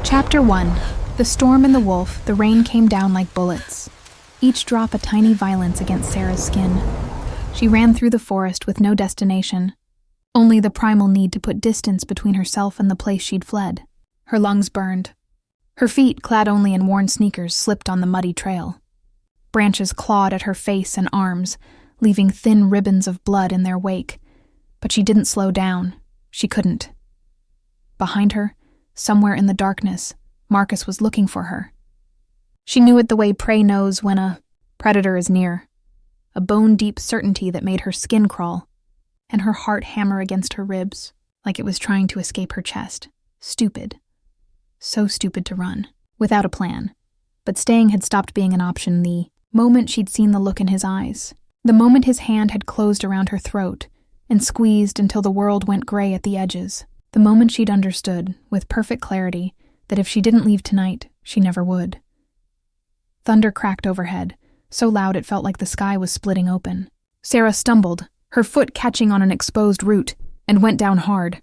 Chapter 1. The storm and the wolf, the rain came down like bullets. Each drop a tiny violence against Sera's skin. She ran through the forest with no destination, only the primal need to put distance between herself and the place she'd fled. Her lungs burned. Her feet, clad only in worn sneakers, slipped on the muddy trail. Branches clawed at her face and arms, leaving thin ribbons of blood in their wake. But she didn't slow down. She couldn't. Behind her, somewhere in the darkness, Marcus was looking for her. She knew it the way prey knows when a predator is near. A bone-deep certainty that made her skin crawl, and her heart hammer against her ribs, like it was trying to escape her chest. Stupid. So stupid to run, without a plan. But staying had stopped being an option the moment she'd seen the look in his eyes. The moment his hand had closed around her throat and squeezed until the world went gray at the edges. The moment she'd understood, with perfect clarity, that if she didn't leave tonight, she never would. Thunder cracked overhead, so loud it felt like the sky was splitting open. Sera stumbled, her foot catching on an exposed root, and went down hard.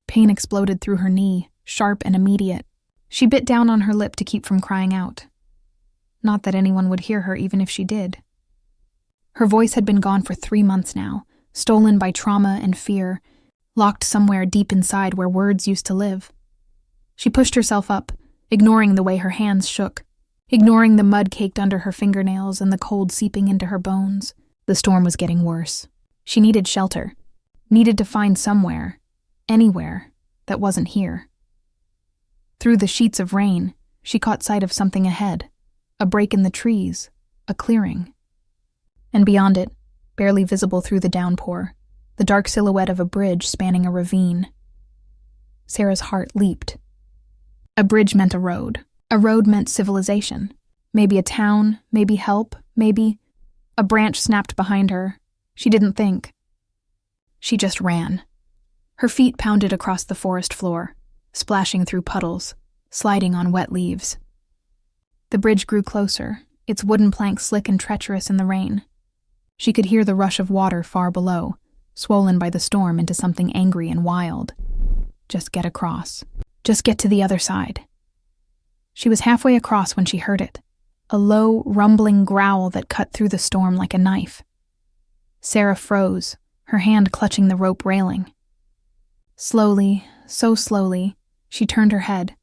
Pain exploded through her knee, sharp and immediate. She bit down on her lip to keep from crying out. Not that anyone would hear her even if she did. Her voice had been gone for 3 months now, stolen by trauma and fear, locked somewhere deep inside where words used to live. She pushed herself up, ignoring the way her hands shook, ignoring the mud caked under her fingernails and the cold seeping into her bones. The storm was getting worse. She needed shelter, needed to find somewhere, anywhere, that wasn't here. Through the sheets of rain, she caught sight of something ahead, a break in the trees, a clearing. And beyond it, barely visible through the downpour, the dark silhouette of a bridge spanning a ravine. Sera's heart leaped. A bridge meant a road. A road meant civilization. Maybe a town, maybe help, maybe... A branch snapped behind her. She didn't think. She just ran. Her feet pounded across the forest floor, splashing through puddles, sliding on wet leaves. The bridge grew closer, its wooden planks slick and treacherous in the rain. She could hear the rush of water far below, swollen by the storm into something angry and wild. Just get across. Just get to the other side. She was halfway across when she heard it, a low, rumbling growl that cut through the storm like a knife. Sera froze, her hand clutching the rope railing. Slowly, so slowly, she turned her head.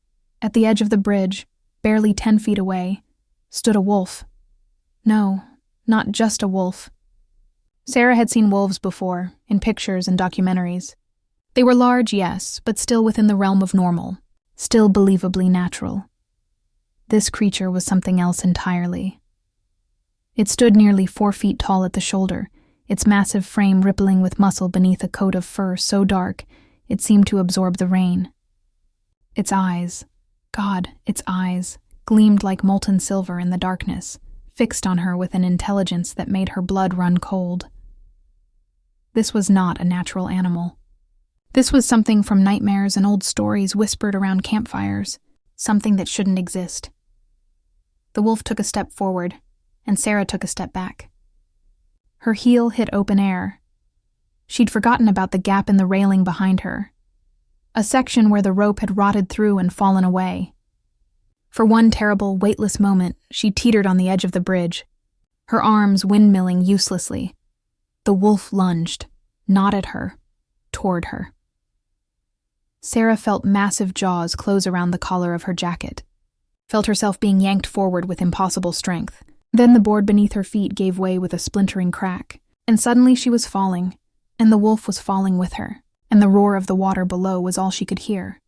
At the edge of the bridge, barely 10 feet away, stood a wolf. No, not just a wolf. Sera had seen wolves before, in pictures and documentaries. They were large, yes, but still within the realm of normal, still believably natural. This creature was something else entirely. It stood nearly 4 feet tall at the shoulder, its massive frame rippling with muscle beneath a coat of fur so dark it seemed to absorb the rain. Its eyes, God, its eyes, gleamed like molten silver in the darkness, fixed on her with an intelligence that made her blood run cold. This was not a natural animal. This was something from nightmares and old stories whispered around campfires, something that shouldn't exist. The wolf took a step forward, and Sera took a step back. Her heel hit open air. She'd forgotten about the gap in the railing behind her, a section where the rope had rotted through and fallen away. For one terrible, weightless moment, she teetered on the edge of the bridge, her arms windmilling uselessly. The wolf lunged, not at her, toward her. Sera felt massive jaws close around the collar of her jacket, felt herself being yanked forward with impossible strength. Then the board beneath her feet gave way with a splintering crack, and suddenly she was falling, and the wolf was falling with her, and the roar of the water below was all she could hear.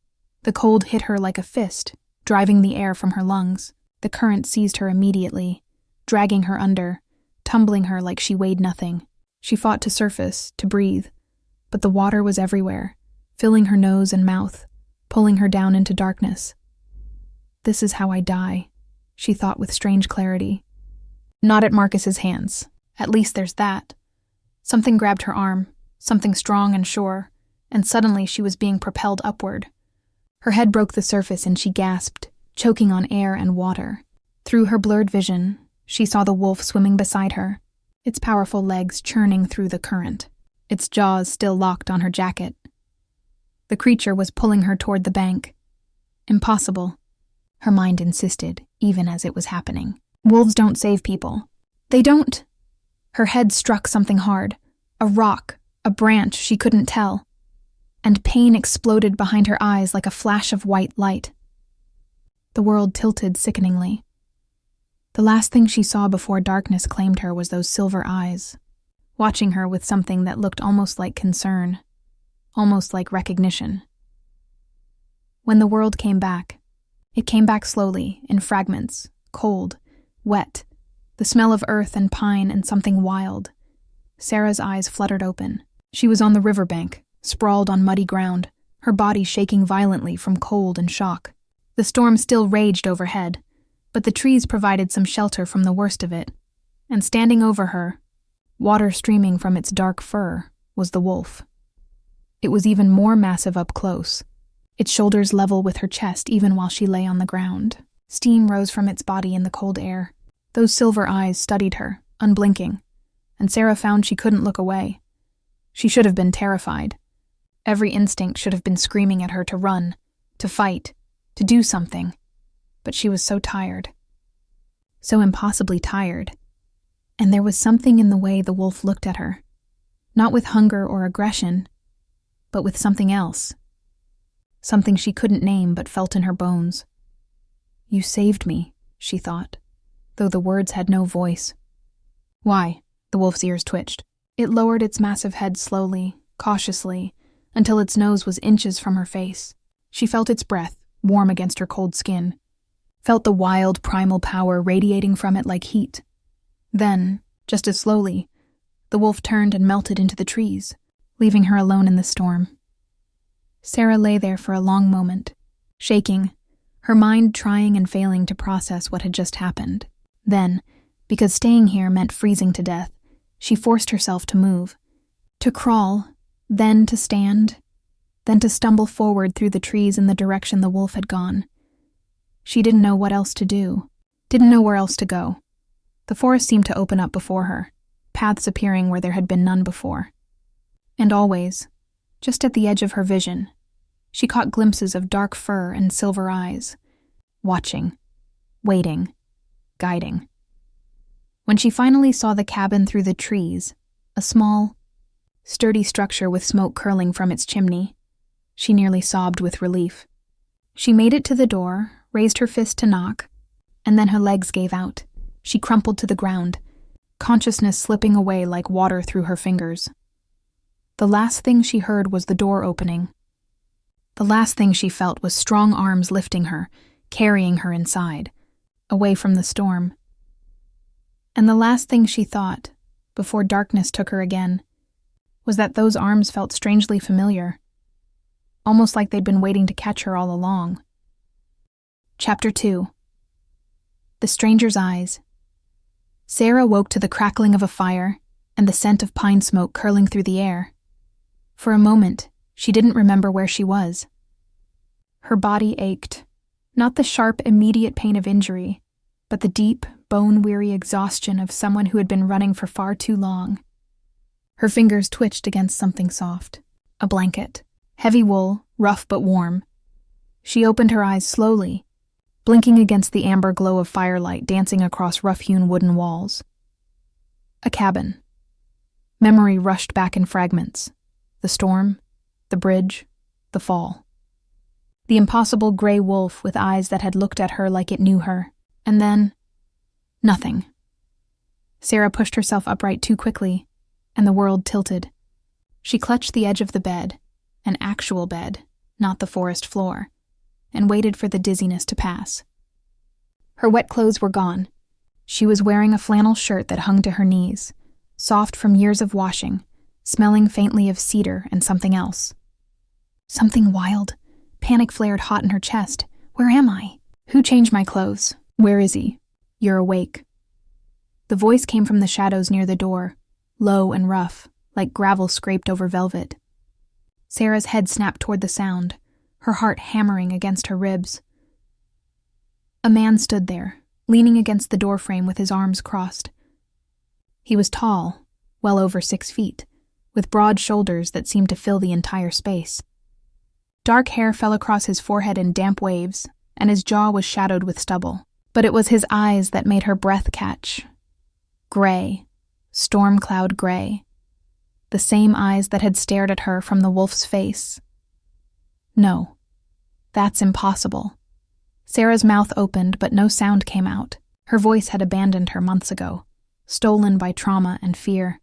The cold hit her like a fist, driving the air from her lungs. The current seized her immediately, dragging her under, tumbling her like she weighed nothing. She fought to surface, to breathe, but the water was everywhere, filling her nose and mouth, pulling her down into darkness. This is how I die, she thought with strange clarity. Not at Marcus's hands. At least there's that. Something grabbed her arm, something strong and sure, and suddenly she was being propelled upward. Her head broke the surface and she gasped, choking on air and water. Through her blurred vision, she saw the wolf swimming beside her, its powerful legs churning through the current, its jaws still locked on her jacket. The creature was pulling her toward the bank. Impossible, her mind insisted, even as it was happening. Wolves don't save people. They don't. Her head struck something hard, a rock, a branch, she couldn't tell, and pain exploded behind her eyes like a flash of white light. The world tilted sickeningly. The last thing she saw before darkness claimed her was those silver eyes, watching her with something that looked almost like concern, almost like recognition. When the world came back, it came back slowly, in fragments, cold, wet, the smell of earth and pine and something wild. Sera's eyes fluttered open. She was on the riverbank, sprawled on muddy ground, her body shaking violently from cold and shock. The storm still raged overhead, but the trees provided some shelter from the worst of it, and standing over her, water streaming from its dark fur, was the wolf. It was even more massive up close, its shoulders level with her chest even while she lay on the ground. Steam rose from its body in the cold air. Those silver eyes studied her, unblinking, and Sera found she couldn't look away. She should have been terrified. Every instinct should have been screaming at her to run, to fight, to do something. But she was so tired. So impossibly tired. And there was something in the way the wolf looked at her. Not with hunger or aggression, but with something else. Something she couldn't name but felt in her bones. "You saved me," she thought, though the words had no voice. "Why?" The wolf's ears twitched. It lowered its massive head slowly, cautiously, until its nose was inches from her face. She felt its breath, warm against her cold skin. Felt the wild, primal power radiating from it like heat. Then, just as slowly, the wolf turned and melted into the trees, leaving her alone in the storm. Sera lay there for a long moment, shaking, her mind trying and failing to process what had just happened. Then, because staying here meant freezing to death, she forced herself to move, to crawl, then to stand, then to stumble forward through the trees in the direction the wolf had gone. She didn't know what else to do, didn't know where else to go. The forest seemed to open up before her, paths appearing where there had been none before. And always, just at the edge of her vision, she caught glimpses of dark fur and silver eyes, watching, waiting, guiding. When she finally saw the cabin through the trees, a small, sturdy structure with smoke curling from its chimney, she nearly sobbed with relief. She made it to the door, raised her fist to knock, and then her legs gave out. She crumpled to the ground, consciousness slipping away like water through her fingers. The last thing she heard was the door opening. The last thing she felt was strong arms lifting her, carrying her inside, away from the storm. And the last thing she thought, before darkness took her again, was that those arms felt strangely familiar, almost like they'd been waiting to catch her all along. Chapter 2. The Stranger's Eyes. Sera woke to the crackling of a fire and the scent of pine smoke curling through the air. For a moment, she didn't remember where she was. Her body ached, not the sharp, immediate pain of injury, but the deep, bone-weary exhaustion of someone who had been running for far too long. Her fingers twitched against something soft, a blanket, heavy wool, rough but warm. She opened her eyes slowly, blinking against the amber glow of firelight dancing across rough-hewn wooden walls. A cabin. Memory rushed back in fragments. The storm, the bridge, the fall. The impossible gray wolf with eyes that had looked at her like it knew her. And then, nothing. Sera pushed herself upright too quickly, and the world tilted. She clutched the edge of the bed, an actual bed, not the forest floor, and waited for the dizziness to pass. Her wet clothes were gone. She was wearing a flannel shirt that hung to her knees, soft from years of washing, smelling faintly of cedar and something else. Something wild. Panic flared hot in her chest. Where am I? Who changed my clothes? Where is he? You're awake. The voice came from the shadows near the door, low and rough, like gravel scraped over velvet. Sera's head snapped toward the sound, her heart hammering against her ribs. A man stood there, leaning against the doorframe with his arms crossed. He was tall, well over 6 feet, with broad shoulders that seemed to fill the entire space. Dark hair fell across his forehead in damp waves, and his jaw was shadowed with stubble. But it was his eyes that made her breath catch. Gray, storm cloud gray. The same eyes that had stared at her from the wolf's face. No, that's impossible. Sera's mouth opened, but no sound came out. Her voice had abandoned her months ago, stolen by trauma and fear,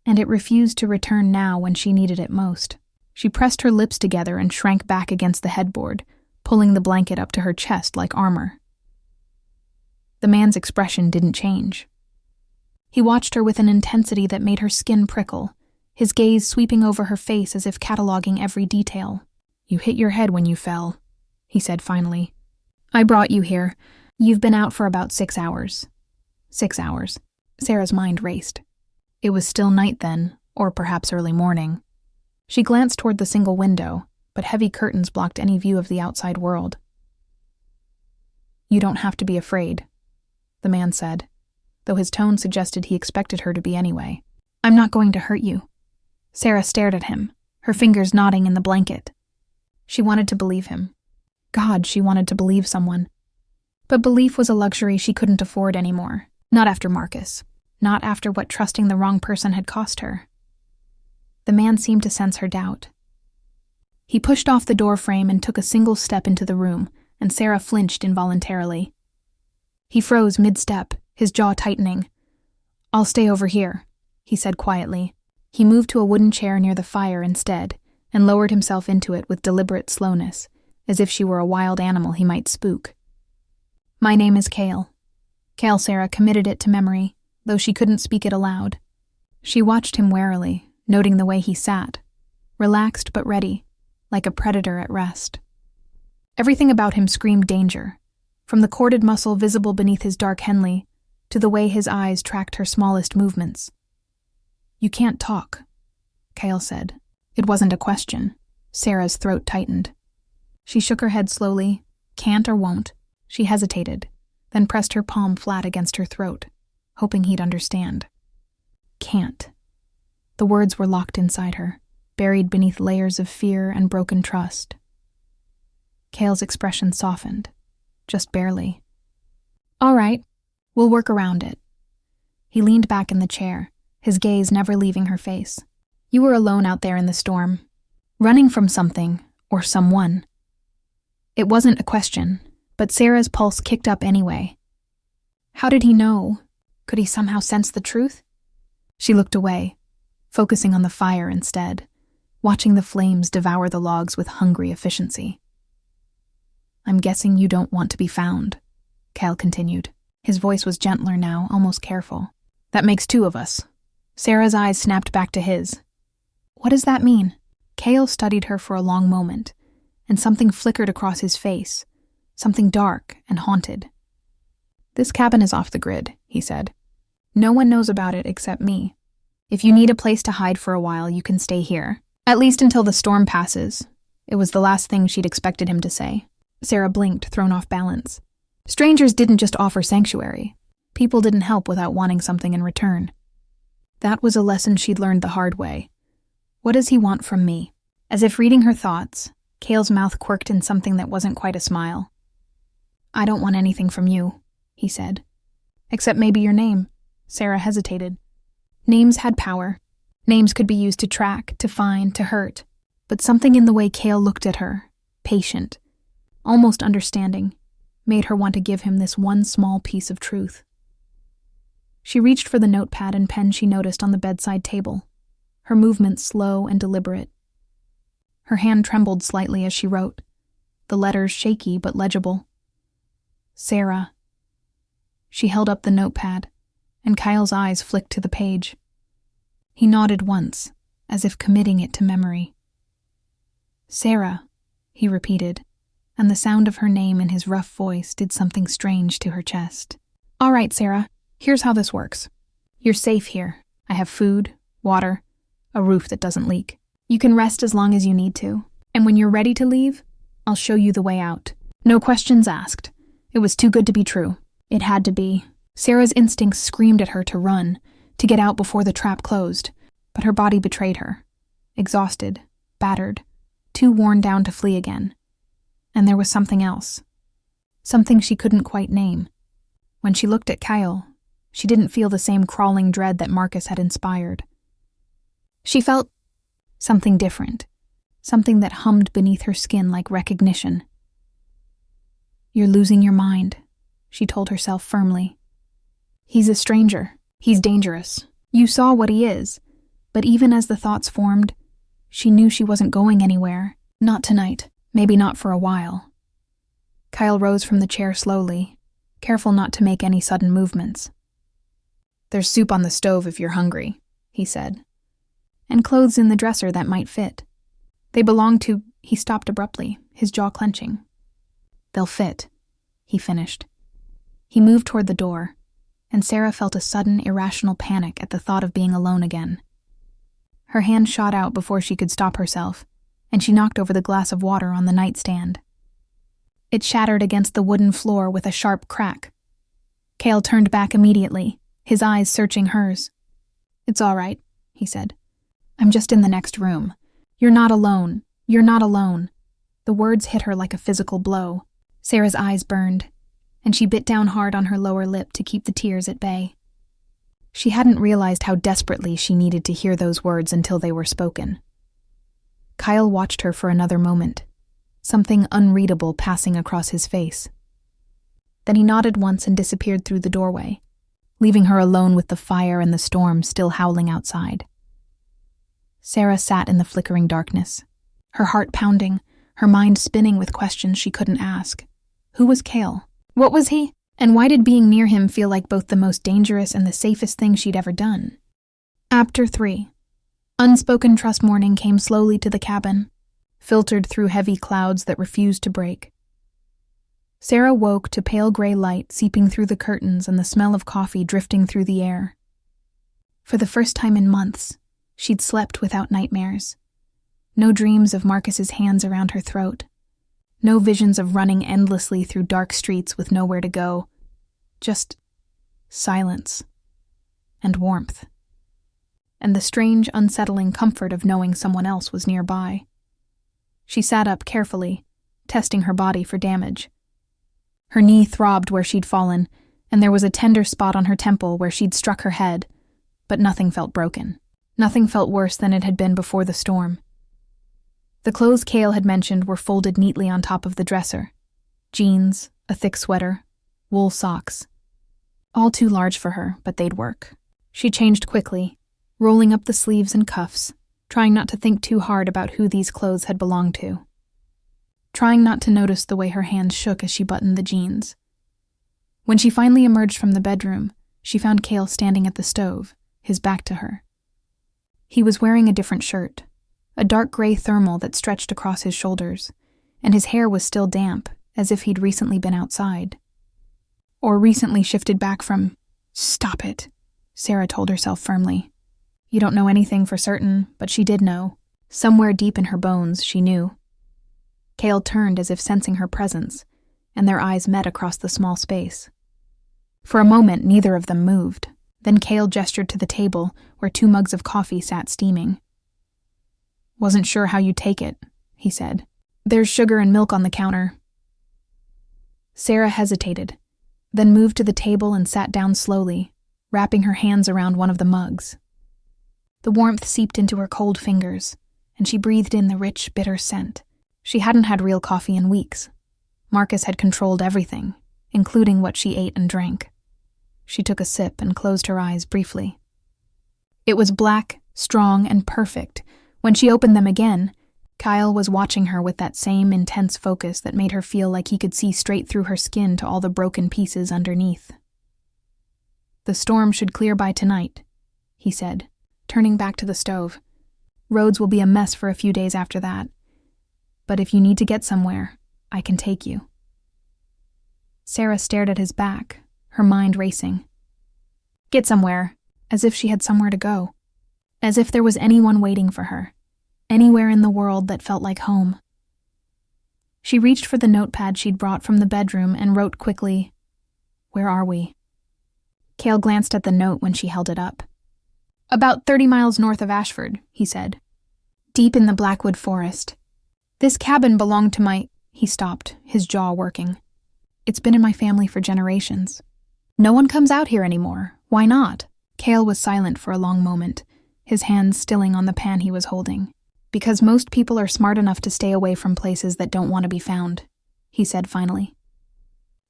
and it refused to return now when she needed it most. She pressed her lips together and shrank back against the headboard, pulling the blanket up to her chest like armor. The man's expression didn't change. He watched her with an intensity that made her skin prickle, his gaze sweeping over her face as if cataloging every detail. "You hit your head when you fell," he said finally. "I brought you here. You've been out for about 6 hours." 6 hours. Sera's mind raced. It was still night then, or perhaps early morning. She glanced toward the single window, but heavy curtains blocked any view of the outside world. "You don't have to be afraid," the man said, though his tone suggested he expected her to be anyway. "I'm not going to hurt you." Sera stared at him, her fingers knotting in the blanket. She wanted to believe him. God, she wanted to believe someone. But belief was a luxury she couldn't afford anymore. Not after Marcus. Not after what trusting the wrong person had cost her. The man seemed to sense her doubt. He pushed off the door frame and took a single step into the room, and Sera flinched involuntarily. He froze mid-step, his jaw tightening. "I'll stay over here," he said quietly. He moved to a wooden chair near the fire instead, and lowered himself into it with deliberate slowness, as if she were a wild animal he might spook. "My name is Kael." Kael Sera committed it to memory, though she couldn't speak it aloud. She watched him warily, noting the way he sat, relaxed but ready, like a predator at rest. Everything about him screamed danger, from the corded muscle visible beneath his dark Henley to the way his eyes tracked her smallest movements. "You can't talk," Kael said. It wasn't a question. Sera's throat tightened. She shook her head slowly. Can't or won't. She hesitated, then pressed her palm flat against her throat, hoping he'd understand. Can't. The words were locked inside her, buried beneath layers of fear and broken trust. Kael's expression softened, just barely. "All right, we'll work around it." He leaned back in the chair, his gaze never leaving her face. "You were alone out there in the storm, running from something or someone." It wasn't a question, but Sera's pulse kicked up anyway. How did he know? Could he somehow sense the truth? She looked away, focusing on the fire instead, watching the flames devour the logs with hungry efficiency. "I'm guessing you don't want to be found," Kael continued. His voice was gentler now, almost careful. "That makes 2 of us." Sera's eyes snapped back to his. "What does that mean?" Kael studied her for a long moment, and something flickered across his face, something dark and haunted. "This cabin is off the grid," he said. "No one knows about it except me. If you need a place to hide for a while, you can stay here. At least until the storm passes." It was the last thing she'd expected him to say. Sera blinked, thrown off balance. Strangers didn't just offer sanctuary. People didn't help without wanting something in return. That was a lesson she'd learned the hard way. What does he want from me? As if reading her thoughts, Kael's mouth quirked in something that wasn't quite a smile. "I don't want anything from you," he said. "Except maybe your name." Sera hesitated. Names had power. Names could be used to track, to find, to hurt. But something in the way Kael looked at her, patient, almost understanding, made her want to give him this one small piece of truth. She reached for the notepad and pen she noticed on the bedside table, her movements slow and deliberate. Her hand trembled slightly as she wrote, the letters shaky but legible. Sera. She held up the notepad, and Kael's eyes flicked to the page. He nodded once, as if committing it to memory. "Sera," he repeated, and the sound of her name in his rough voice did something strange to her chest. "All right, Sera, here's how this works. You're safe here. I have food, water, a roof that doesn't leak. You can rest as long as you need to, and when you're ready to leave, I'll show you the way out. No questions asked. It was too good to be true. It had to be." Sera's instincts screamed at her to run, to get out before the trap closed, but her body betrayed her. Exhausted, battered, too worn down to flee again. And there was something else. Something she couldn't quite name. When she looked at Kael, she didn't feel the same crawling dread that Marcus had inspired. She felt something different, something that hummed beneath her skin like recognition. "You're losing your mind," she told herself firmly. "He's a stranger. He's dangerous. You saw what he is." But even as the thoughts formed, she knew she wasn't going anywhere. Not tonight, maybe not for a while. Kael rose from the chair slowly, careful not to make any sudden movements. "There's soup on the stove if you're hungry," he said, "and clothes in the dresser that might fit. They belong to—" He stopped abruptly, his jaw clenching. "They'll fit," he finished. He moved toward the door, and Sera felt a sudden, irrational panic at the thought of being alone again. Her hand shot out before she could stop herself, and she knocked over the glass of water on the nightstand. It shattered against the wooden floor with a sharp crack. Kael turned back immediately, his eyes searching hers. "It's all right," he said. "I'm just in the next room. You're not alone. You're not alone." The words hit her like a physical blow. Sera's eyes burned, and she bit down hard on her lower lip to keep the tears at bay. She hadn't realized how desperately she needed to hear those words until they were spoken. Kael watched her for another moment, something unreadable passing across his face. Then he nodded once and disappeared through the doorway, leaving her alone with the fire and the storm still howling outside. Sera sat in the flickering darkness, her heart pounding, her mind spinning with questions she couldn't ask. Who was Kael? What was he? And why did being near him feel like both the most dangerous and the safest thing she'd ever done? Chapter 3. Unspoken trust morning came slowly to the cabin, filtered through heavy clouds that refused to break. Sera woke to pale gray light seeping through the curtains and the smell of coffee drifting through the air. For the first time in months, she'd slept without nightmares. No dreams of Marcus's hands around her throat. No visions of running endlessly through dark streets with nowhere to go. Just silence and warmth. And the strange, unsettling comfort of knowing someone else was nearby. She sat up carefully, testing her body for damage. Her knee throbbed where she'd fallen, and there was a tender spot on her temple where she'd struck her head, but nothing felt broken. Nothing felt worse than it had been before the storm. The clothes Kael had mentioned were folded neatly on top of the dresser. Jeans, a thick sweater, wool socks. All too large for her, but they'd work. She changed quickly, rolling up the sleeves and cuffs, trying not to think too hard about who these clothes had belonged to. Trying not to notice the way her hands shook as she buttoned the jeans. When she finally emerged from the bedroom, she found Kael standing at the stove, his back to her. He was wearing a different shirt, a dark gray thermal that stretched across his shoulders, and his hair was still damp, as if he'd recently been outside. Or recently shifted back from— "Stop it," Sera told herself firmly. You don't know anything for certain, but she did know. Somewhere deep in her bones, she knew. Kael turned as if sensing her presence, and their eyes met across the small space. For a moment, neither of them moved. Then Kael gestured to the table, where 2 mugs of coffee sat steaming. "Wasn't sure how you'd take it," he said. "There's sugar and milk on the counter." Sera hesitated, then moved to the table and sat down slowly, wrapping her hands around one of the mugs. The warmth seeped into her cold fingers, and she breathed in the rich, bitter scent. She hadn't had real coffee in weeks. Marcus had controlled everything, including what she ate and drank. She took a sip and closed her eyes briefly. It was black, strong, and perfect. When she opened them again, Kael was watching her with that same intense focus that made her feel like he could see straight through her skin to all the broken pieces underneath. "The storm should clear by tonight," he said, turning back to the stove. "Roads will be a mess for a few days after that. But if you need to get somewhere, I can take you." Sera stared at his back, her mind racing. Get somewhere, as if she had somewhere to go. As if there was anyone waiting for her, anywhere in the world that felt like home. She reached for the notepad she'd brought from the bedroom and wrote quickly, "Where are we?" Kael glanced at the note when she held it up. "About 30 miles north of Ashford," he said. "Deep in the Blackwood Forest. This cabin belonged to my... He stopped, his jaw working. It's been in my family for generations. No one comes out here anymore. Why not? Kael was silent for a long moment, his hands stilling on the pan he was holding. Because most people are smart enough to stay away from places that don't want to be found, he said finally.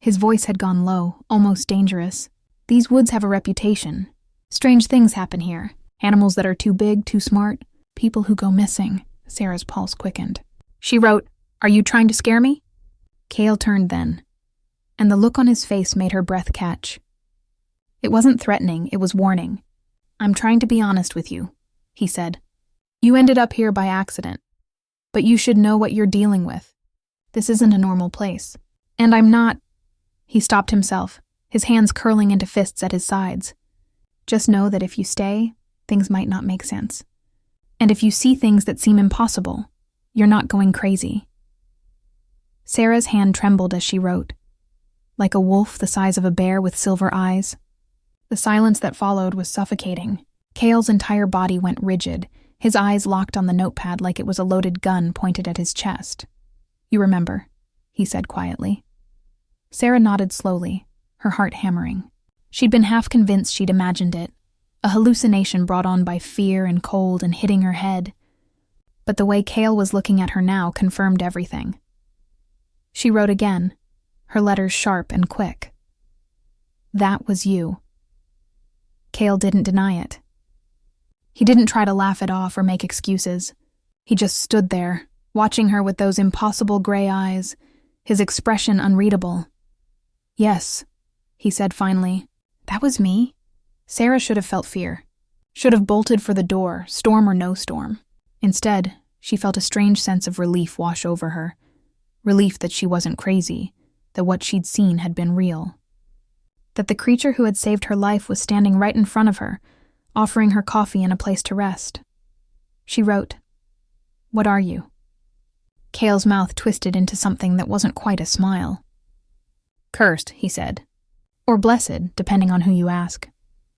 His voice had gone low, almost dangerous. These woods have a reputation. Strange things happen here. Animals that are too big, too smart. People who go missing. Sera's pulse quickened. She wrote, "Are you trying to scare me?" Kael turned then, and the look on his face made her breath catch. It wasn't threatening, it was warning. "I'm trying to be honest with you," he said. "You ended up here by accident, but you should know what you're dealing with. This isn't a normal place. And I'm not..." He stopped himself, his hands curling into fists at his sides. "Just know that if you stay, things might not make sense. And if you see things that seem impossible, you're not going crazy." Sera's hand trembled as she wrote. Like a wolf the size of a bear with silver eyes. The silence that followed was suffocating. Kael's entire body went rigid, his eyes locked on the notepad like it was a loaded gun pointed at his chest. "You remember," he said quietly. Sera nodded slowly, her heart hammering. She'd been half convinced she'd imagined it, a hallucination brought on by fear and cold and hitting her head. But the way Kael was looking at her now confirmed everything. She wrote again, her letters sharp and quick. "That was you." Kael didn't deny it. He didn't try to laugh it off or make excuses. He just stood there, watching her with those impossible gray eyes, his expression unreadable. "Yes," he said finally. "That was me." Sera should have felt fear. Should have bolted for the door, storm or no storm. Instead, she felt a strange sense of relief wash over her. Relief that she wasn't crazy, that what she'd seen had been real. That the creature who had saved her life was standing right in front of her, offering her coffee and a place to rest. She wrote, "What are you?" Kael's mouth twisted into something that wasn't quite a smile. "Cursed," he said. "Or blessed, depending on who you ask.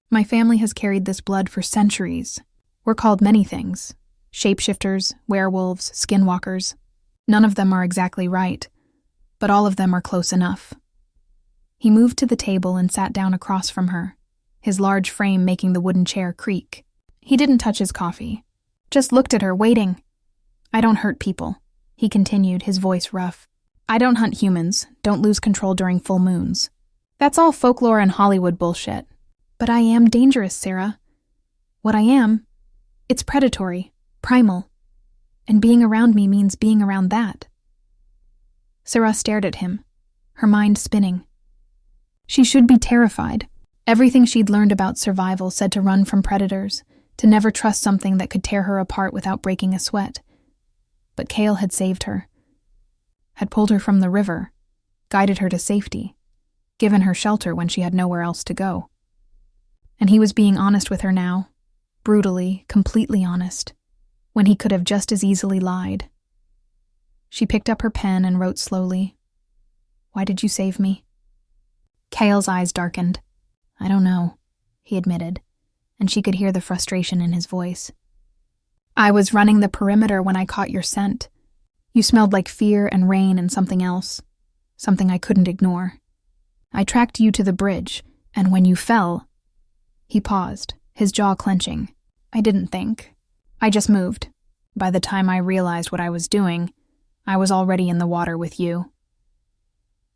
My family has carried this blood for centuries. We're called many things. Shapeshifters, werewolves, skinwalkers. None of them are exactly right, but all of them are close enough." He moved to the table and sat down across from her, his large frame making the wooden chair creak. He didn't touch his coffee, just looked at her, waiting. "I don't hurt people," he continued, his voice rough. "I don't hunt humans, don't lose control during full moons. That's all folklore and Hollywood bullshit. But I am dangerous, Sera. What I am, it's predatory, primal. And being around me means being around that." Sera stared at him, her mind spinning. She should be terrified. Everything she'd learned about survival said to run from predators, to never trust something that could tear her apart without breaking a sweat. But Kael had saved her, had pulled her from the river, guided her to safety, given her shelter when she had nowhere else to go. And he was being honest with her now, brutally, completely honest, when he could have just as easily lied. She picked up her pen and wrote slowly, "Why did you save me?" Kael's eyes darkened. "I don't know," he admitted, and she could hear the frustration in his voice. "I was running the perimeter when I caught your scent. You smelled like fear and rain and something else, something I couldn't ignore. I tracked you to the bridge, and when you fell..." He paused, his jaw clenching. "I didn't think. I just moved. By the time I realized what I was doing, I was already in the water with you."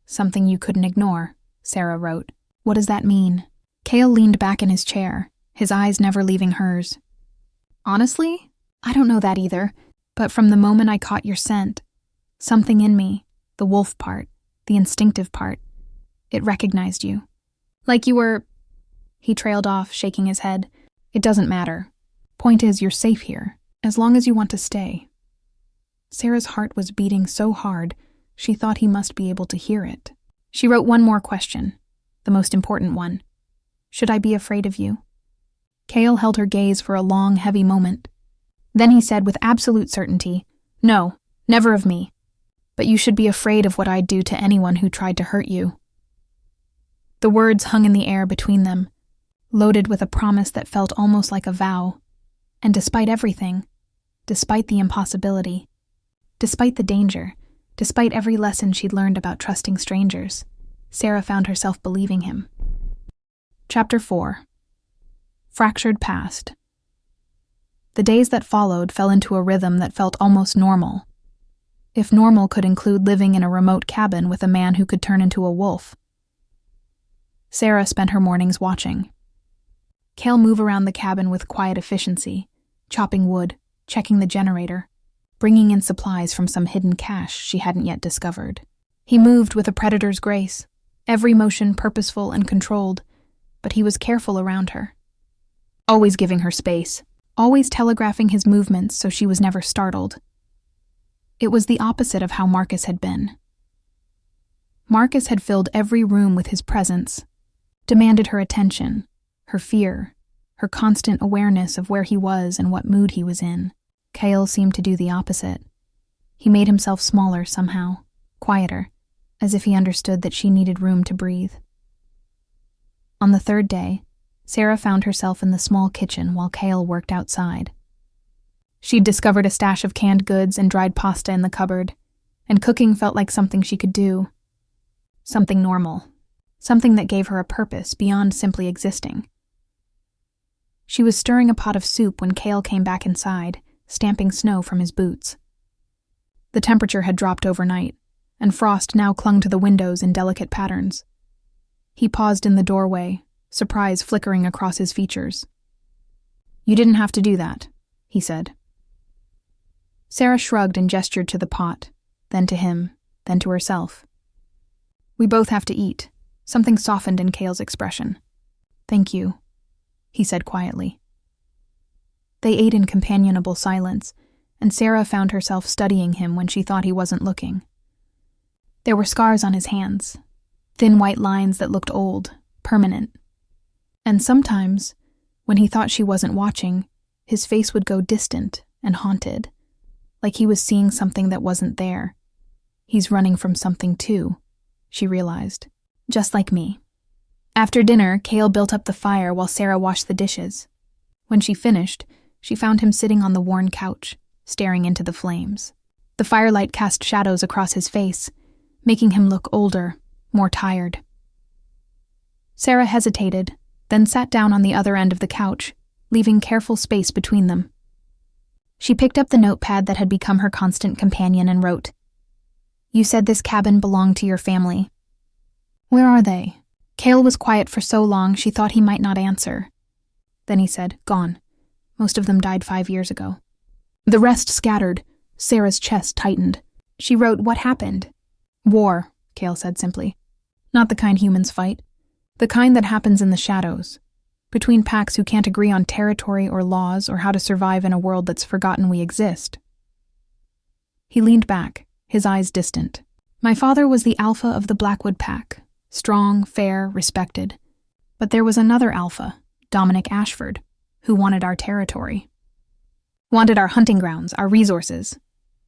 "Something you couldn't ignore," Sera wrote. "What does that mean?" Kael leaned back in his chair, his eyes never leaving hers. "Honestly, I don't know that either, but from the moment I caught your scent, something in me, the wolf part, the instinctive part, it recognized you. Like you were..." He trailed off, shaking his head. "It doesn't matter. Point is, you're safe here, as long as you want to stay." Sera's heart was beating so hard, she thought he must be able to hear it. She wrote one more question, the most important one. "Should I be afraid of you?" Kael held her gaze for a long, heavy moment. Then he said with absolute certainty, "No, never of me. But you should be afraid of what I'd do to anyone who tried to hurt you." The words hung in the air between them, loaded with a promise that felt almost like a vow. And despite everything, despite the impossibility, Despite the danger, despite every lesson she'd learned about trusting strangers, Sera found herself believing him. Chapter 4. Fractured Past. The days that followed fell into a rhythm that felt almost normal. If normal could include living in a remote cabin with a man who could turn into a wolf. Sera spent her mornings watching. Kael moved around the cabin with quiet efficiency, chopping wood, checking the generator, bringing in supplies from some hidden cache she hadn't yet discovered. He moved with a predator's grace, every motion purposeful and controlled, but he was careful around her. Always giving her space, always telegraphing his movements so she was never startled. It was the opposite of how Marcus had been. Marcus had filled every room with his presence, demanded her attention, her fear, her constant awareness of where he was and what mood he was in. Kael seemed to do the opposite. He made himself smaller somehow, quieter, as if he understood that she needed room to breathe. On the third day, Sera found herself in the small kitchen while Kael worked outside. She'd discovered a stash of canned goods and dried pasta in the cupboard, and cooking felt like something she could do. Something normal. Something that gave her a purpose beyond simply existing. She was stirring a pot of soup when Kael came back inside, stamping snow from his boots. The temperature had dropped overnight, and frost now clung to the windows in delicate patterns. He paused in the doorway, surprise flickering across his features. "You didn't have to do that," he said. Sera shrugged and gestured to the pot, then to him, then to herself. "We both have to eat." Something softened in Kael's expression. "Thank you," he said quietly. They ate in companionable silence, and Sera found herself studying him when she thought he wasn't looking. There were scars on his hands, thin white lines that looked old, permanent. And sometimes, when he thought she wasn't watching, his face would go distant and haunted, like he was seeing something that wasn't there. He's running from something too, she realized. Just like me. After dinner, Kael built up the fire while Sera washed the dishes. When she finished, she found him sitting on the worn couch, staring into the flames. The firelight cast shadows across his face, making him look older, more tired. Sera hesitated, then sat down on the other end of the couch, leaving careful space between them. She picked up the notepad that had become her constant companion and wrote, "You said this cabin belonged to your family. Where are they?" Kael was quiet for so long she thought he might not answer. Then he said, "Gone. Most of them died 5 years ago." The rest scattered. Sera's chest tightened. She wrote, "What happened?" "War," Kael said simply. "Not the kind humans fight. The kind that happens in the shadows. Between packs who can't agree on territory or laws or how to survive in a world that's forgotten we exist." He leaned back, his eyes distant. "My father was the alpha of the Blackwood pack. Strong, fair, respected. But there was another alpha, Dominic Ashford, who wanted our territory. Wanted our hunting grounds, our resources."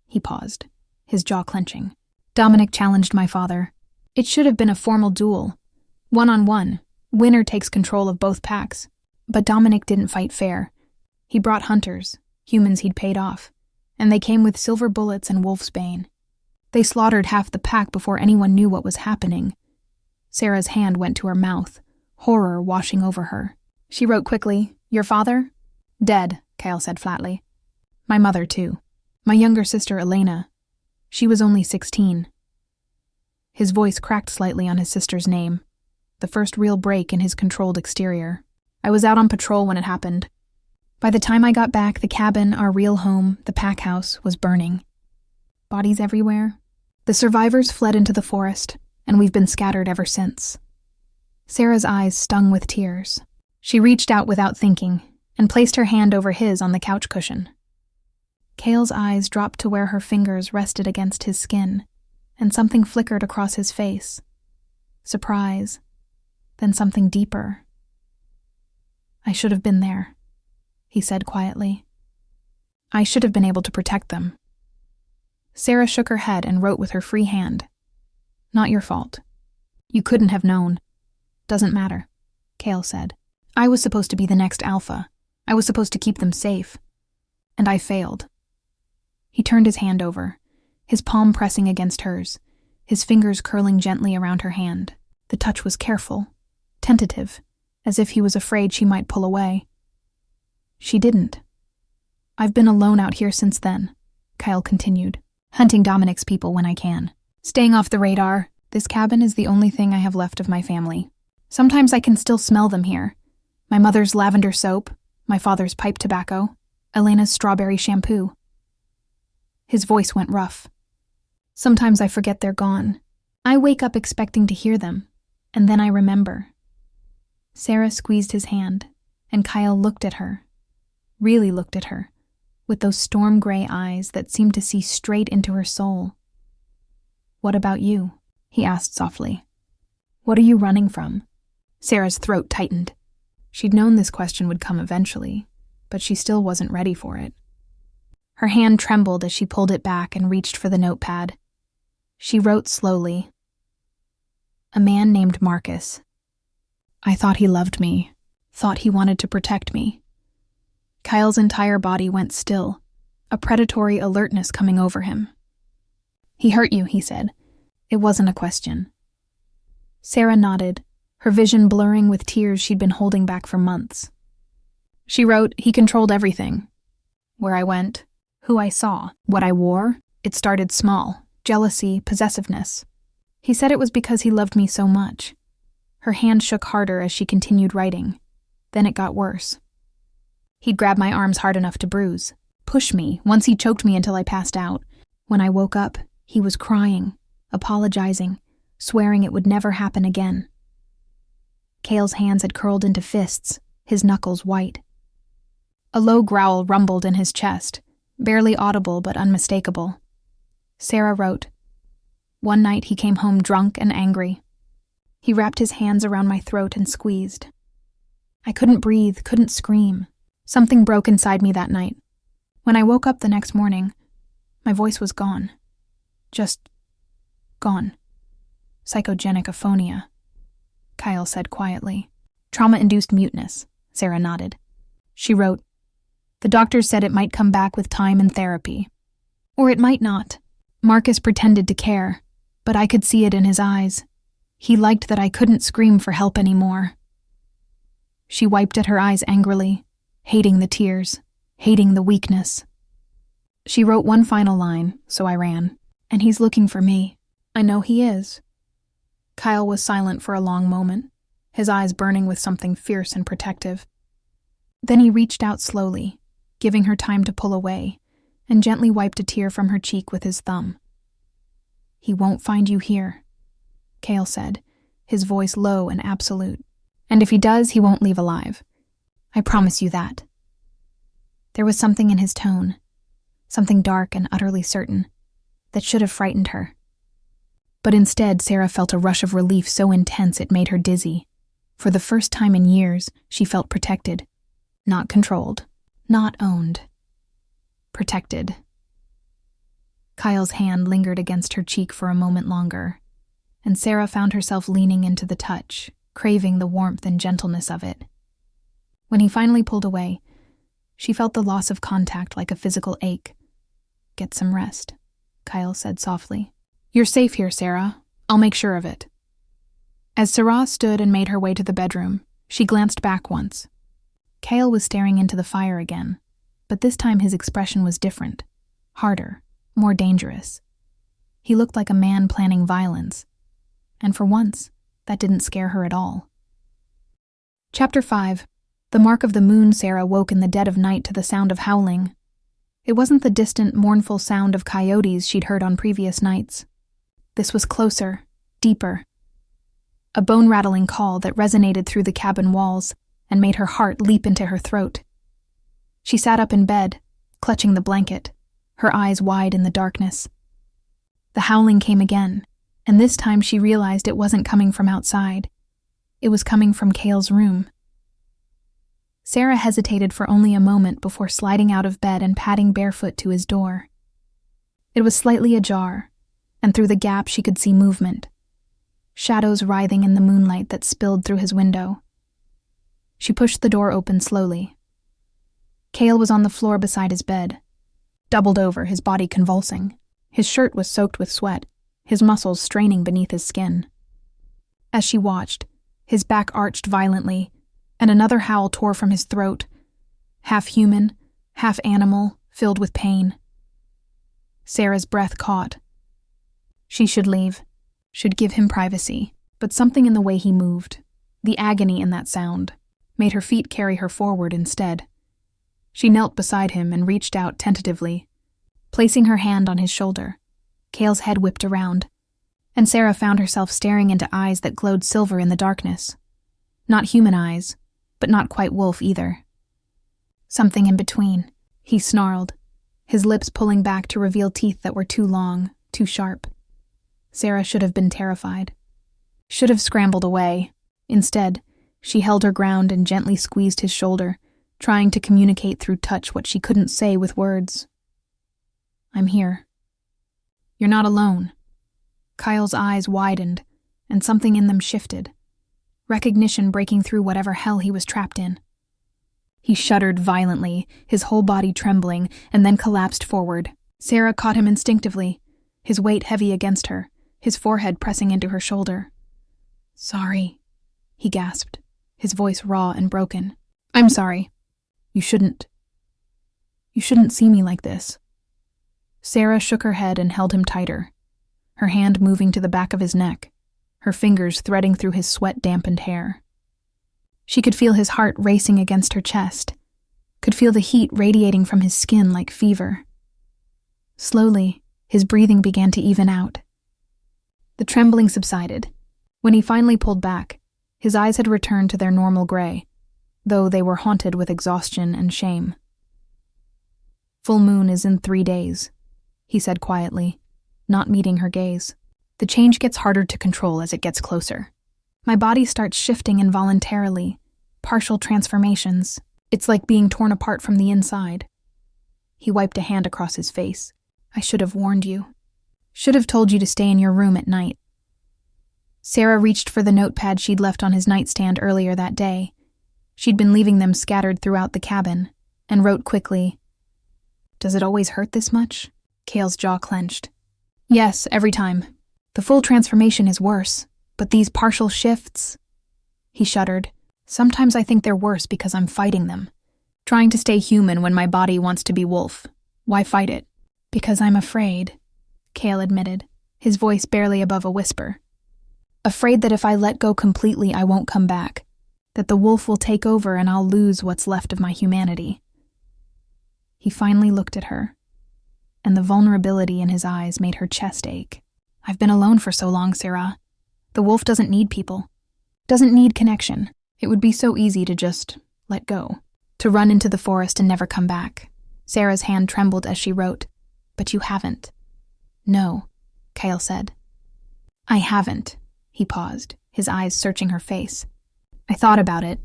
He paused, his jaw clenching. "Dominic challenged my father. It should have been a formal duel. One-on-one. Winner takes control of both packs. But Dominic didn't fight fair. He brought hunters, humans he'd paid off, and they came with silver bullets and wolfsbane. They slaughtered half the pack before anyone knew what was happening." Sera's hand went to her mouth, horror washing over her. She wrote quickly, "Your father?" "Dead," Kael said flatly. "My mother, too. My younger sister, Elena. She was only 16. His voice cracked slightly on his sister's name, the first real break in his controlled exterior. "I was out on patrol when it happened. By the time I got back, the cabin, our real home, the pack house, was burning. Bodies everywhere. The survivors fled into the forest, and we've been scattered ever since." Sera's eyes stung with tears. She reached out without thinking, and placed her hand over his on the couch cushion. Kael's eyes dropped to where her fingers rested against his skin, and something flickered across his face. Surprise, then something deeper. "I should have been there," he said quietly. "I should have been able to protect them." Sera shook her head and wrote with her free hand. "Not your fault. You couldn't have known." "Doesn't matter," Kael said. "I was supposed to be the next alpha. I was supposed to keep them safe. And I failed." He turned his hand over, his palm pressing against hers, his fingers curling gently around her hand. The touch was careful, tentative, as if he was afraid she might pull away. She didn't. "I've been alone out here since then," Kael continued, "hunting Dominic's people when I can. Staying off the radar, this cabin is the only thing I have left of my family. Sometimes I can still smell them here. My mother's lavender soap, my father's pipe tobacco, Elena's strawberry shampoo." His voice went rough. "Sometimes I forget they're gone. I wake up expecting to hear them, and then I remember." Sera squeezed his hand, and Kael looked at her, really looked at her, with those storm-gray eyes that seemed to see straight into her soul. "What about you?" he asked softly. "What are you running from?" Sera's throat tightened. She'd known this question would come eventually, but she still wasn't ready for it. Her hand trembled as she pulled it back and reached for the notepad. She wrote slowly, "A man named Marcus. I thought he loved me, thought he wanted to protect me." Kael's entire body went still, a predatory alertness coming over him. "He hurt you," he said. It wasn't a question. Sera nodded, her vision blurring with tears she'd been holding back for months. She wrote, "He controlled everything. Where I went, who I saw, what I wore. It started small, jealousy, possessiveness. He said it was because he loved me so much." Her hand shook harder as she continued writing. Then it got worse. "He'd grab my arms hard enough to bruise, push me, once he choked me until I passed out. When I woke up, he was crying, apologizing, swearing it would never happen again." Kael's hands had curled into fists, his knuckles white. A low growl rumbled in his chest, barely audible but unmistakable. Sera wrote, "One night he came home drunk and angry. He wrapped his hands around my throat and squeezed. I couldn't breathe, couldn't scream. Something broke inside me that night. When I woke up the next morning, my voice was gone. Just gone. Psychogenic aphonia," Kael said quietly. "Trauma-induced muteness," Sera nodded. She wrote, "The doctors said it might come back with time and therapy. Or it might not. Marcus pretended to care, but I could see it in his eyes. He liked that I couldn't scream for help anymore." She wiped at her eyes angrily, hating the tears, hating the weakness. She wrote one final line, so I ran. "And he's looking for me. I know he is." Kael was silent for a long moment, his eyes burning with something fierce and protective. Then he reached out slowly, giving her time to pull away, and gently wiped a tear from her cheek with his thumb. "He won't find you here," Kael said, his voice low and absolute. "And if he does, he won't leave alive. I promise you that." There was something in his tone, something dark and utterly certain, that should have frightened her. But instead, Sera felt a rush of relief so intense it made her dizzy. For the first time in years, she felt protected. Not controlled, not owned. Protected. Kael's hand lingered against her cheek for a moment longer, and Sera found herself leaning into the touch, craving the warmth and gentleness of it. When he finally pulled away, she felt the loss of contact like a physical ache. "Get some rest," Kael said softly. "You're safe here, Sera. I'll make sure of it." As Sera stood and made her way to the bedroom, she glanced back once. Kael was staring into the fire again, but this time his expression was different, harder, more dangerous. He looked like a man planning violence, and for once, that didn't scare her at all. Chapter 5. The mark of the moon. Sera woke in the dead of night to the sound of howling. It wasn't the distant, mournful sound of coyotes she'd heard on previous nights. This was closer, deeper. A bone-rattling call that resonated through the cabin walls and made her heart leap into her throat. She sat up in bed, clutching the blanket, her eyes wide in the darkness. The howling came again, and this time she realized it wasn't coming from outside. It was coming from Kael's room. Sera hesitated for only a moment before sliding out of bed and padding barefoot to his door. It was slightly ajar, and through the gap she could see movement, shadows writhing in the moonlight that spilled through his window. She pushed the door open slowly. Kael was on the floor beside his bed, doubled over, his body convulsing. His shirt was soaked with sweat, his muscles straining beneath his skin. As she watched, his back arched violently, and another howl tore from his throat, half human, half animal, filled with pain. Sera's breath caught. She should leave, should give him privacy, but something in the way he moved, the agony in that sound, made her feet carry her forward instead. She knelt beside him and reached out tentatively, placing her hand on his shoulder. Kael's head whipped around, and Sera found herself staring into eyes that glowed silver in the darkness. Not human eyes, but not quite wolf either. Something in between, he snarled, his lips pulling back to reveal teeth that were too long, too sharp. Sera should have been terrified. Should have scrambled away. Instead, she held her ground and gently squeezed his shoulder, trying to communicate through touch what she couldn't say with words. "I'm here." "You're not alone." Kael's eyes widened, and something in them shifted, recognition breaking through whatever hell he was trapped in. He shuddered violently, his whole body trembling, and then collapsed forward. Sera caught him instinctively, his weight heavy against her, his forehead pressing into her shoulder. "Sorry," he gasped, his voice raw and broken. "I'm sorry. You shouldn't see me like this." Sera shook her head and held him tighter, her hand moving to the back of his neck, her fingers threading through his sweat-dampened hair. She could feel his heart racing against her chest, could feel the heat radiating from his skin like fever. Slowly, his breathing began to even out. The trembling subsided. When he finally pulled back, his eyes had returned to their normal gray, though they were haunted with exhaustion and shame. "Full moon is in 3 days," he said quietly, not meeting her gaze. "The change gets harder to control as it gets closer. My body starts shifting involuntarily, partial transformations. It's like being torn apart from the inside." He wiped a hand across his face. "I should have warned you. Should have told you to stay in your room at night." Sera reached for the notepad she'd left on his nightstand earlier that day. She'd been leaving them scattered throughout the cabin, and wrote quickly, "Does it always hurt this much?" Kael's jaw clenched. "Yes, every time. The full transformation is worse, but these partial shifts..." He shuddered. "Sometimes I think they're worse because I'm fighting them. Trying to stay human when my body wants to be wolf. Why fight it?" "Because I'm afraid," Kael admitted, his voice barely above a whisper. "Afraid that if I let go completely, I won't come back. That the wolf will take over and I'll lose what's left of my humanity." He finally looked at her, and the vulnerability in his eyes made her chest ache. "I've been alone for so long, Sera. The wolf doesn't need people. Doesn't need connection. It would be so easy to just let go. To run into the forest and never come back." Sera's hand trembled as she wrote, "But you haven't." "No," Kael said. "I haven't." He paused, his eyes searching her face. "I thought about it,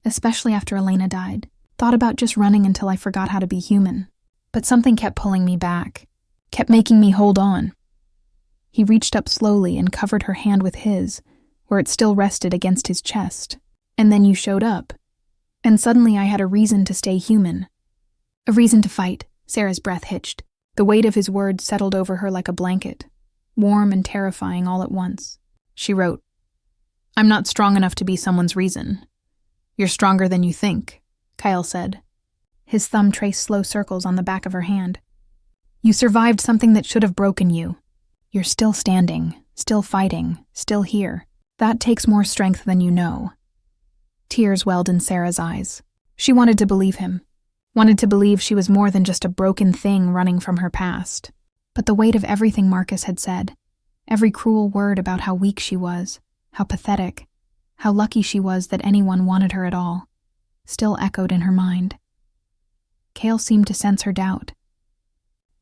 especially after Elena died. Thought about just running until I forgot how to be human. But something kept pulling me back, kept making me hold on." He reached up slowly and covered her hand with his, where it still rested against his chest. "And then you showed up. And suddenly I had a reason to stay human. A reason to fight." Sera's breath hitched. The weight of his words settled over her like a blanket, warm and terrifying all at once. She wrote, "I'm not strong enough to be someone's reason." "You're stronger than you think," Kael said. His thumb traced slow circles on the back of her hand. "You survived something that should have broken you. You're still standing, still fighting, still here. That takes more strength than you know." Tears welled in Sera's eyes. She wanted to believe him, wanted to believe she was more than just a broken thing running from her past. But the weight of everything Marcus had said, every cruel word about how weak she was, how pathetic, how lucky she was that anyone wanted her at all, still echoed in her mind. Kael seemed to sense her doubt.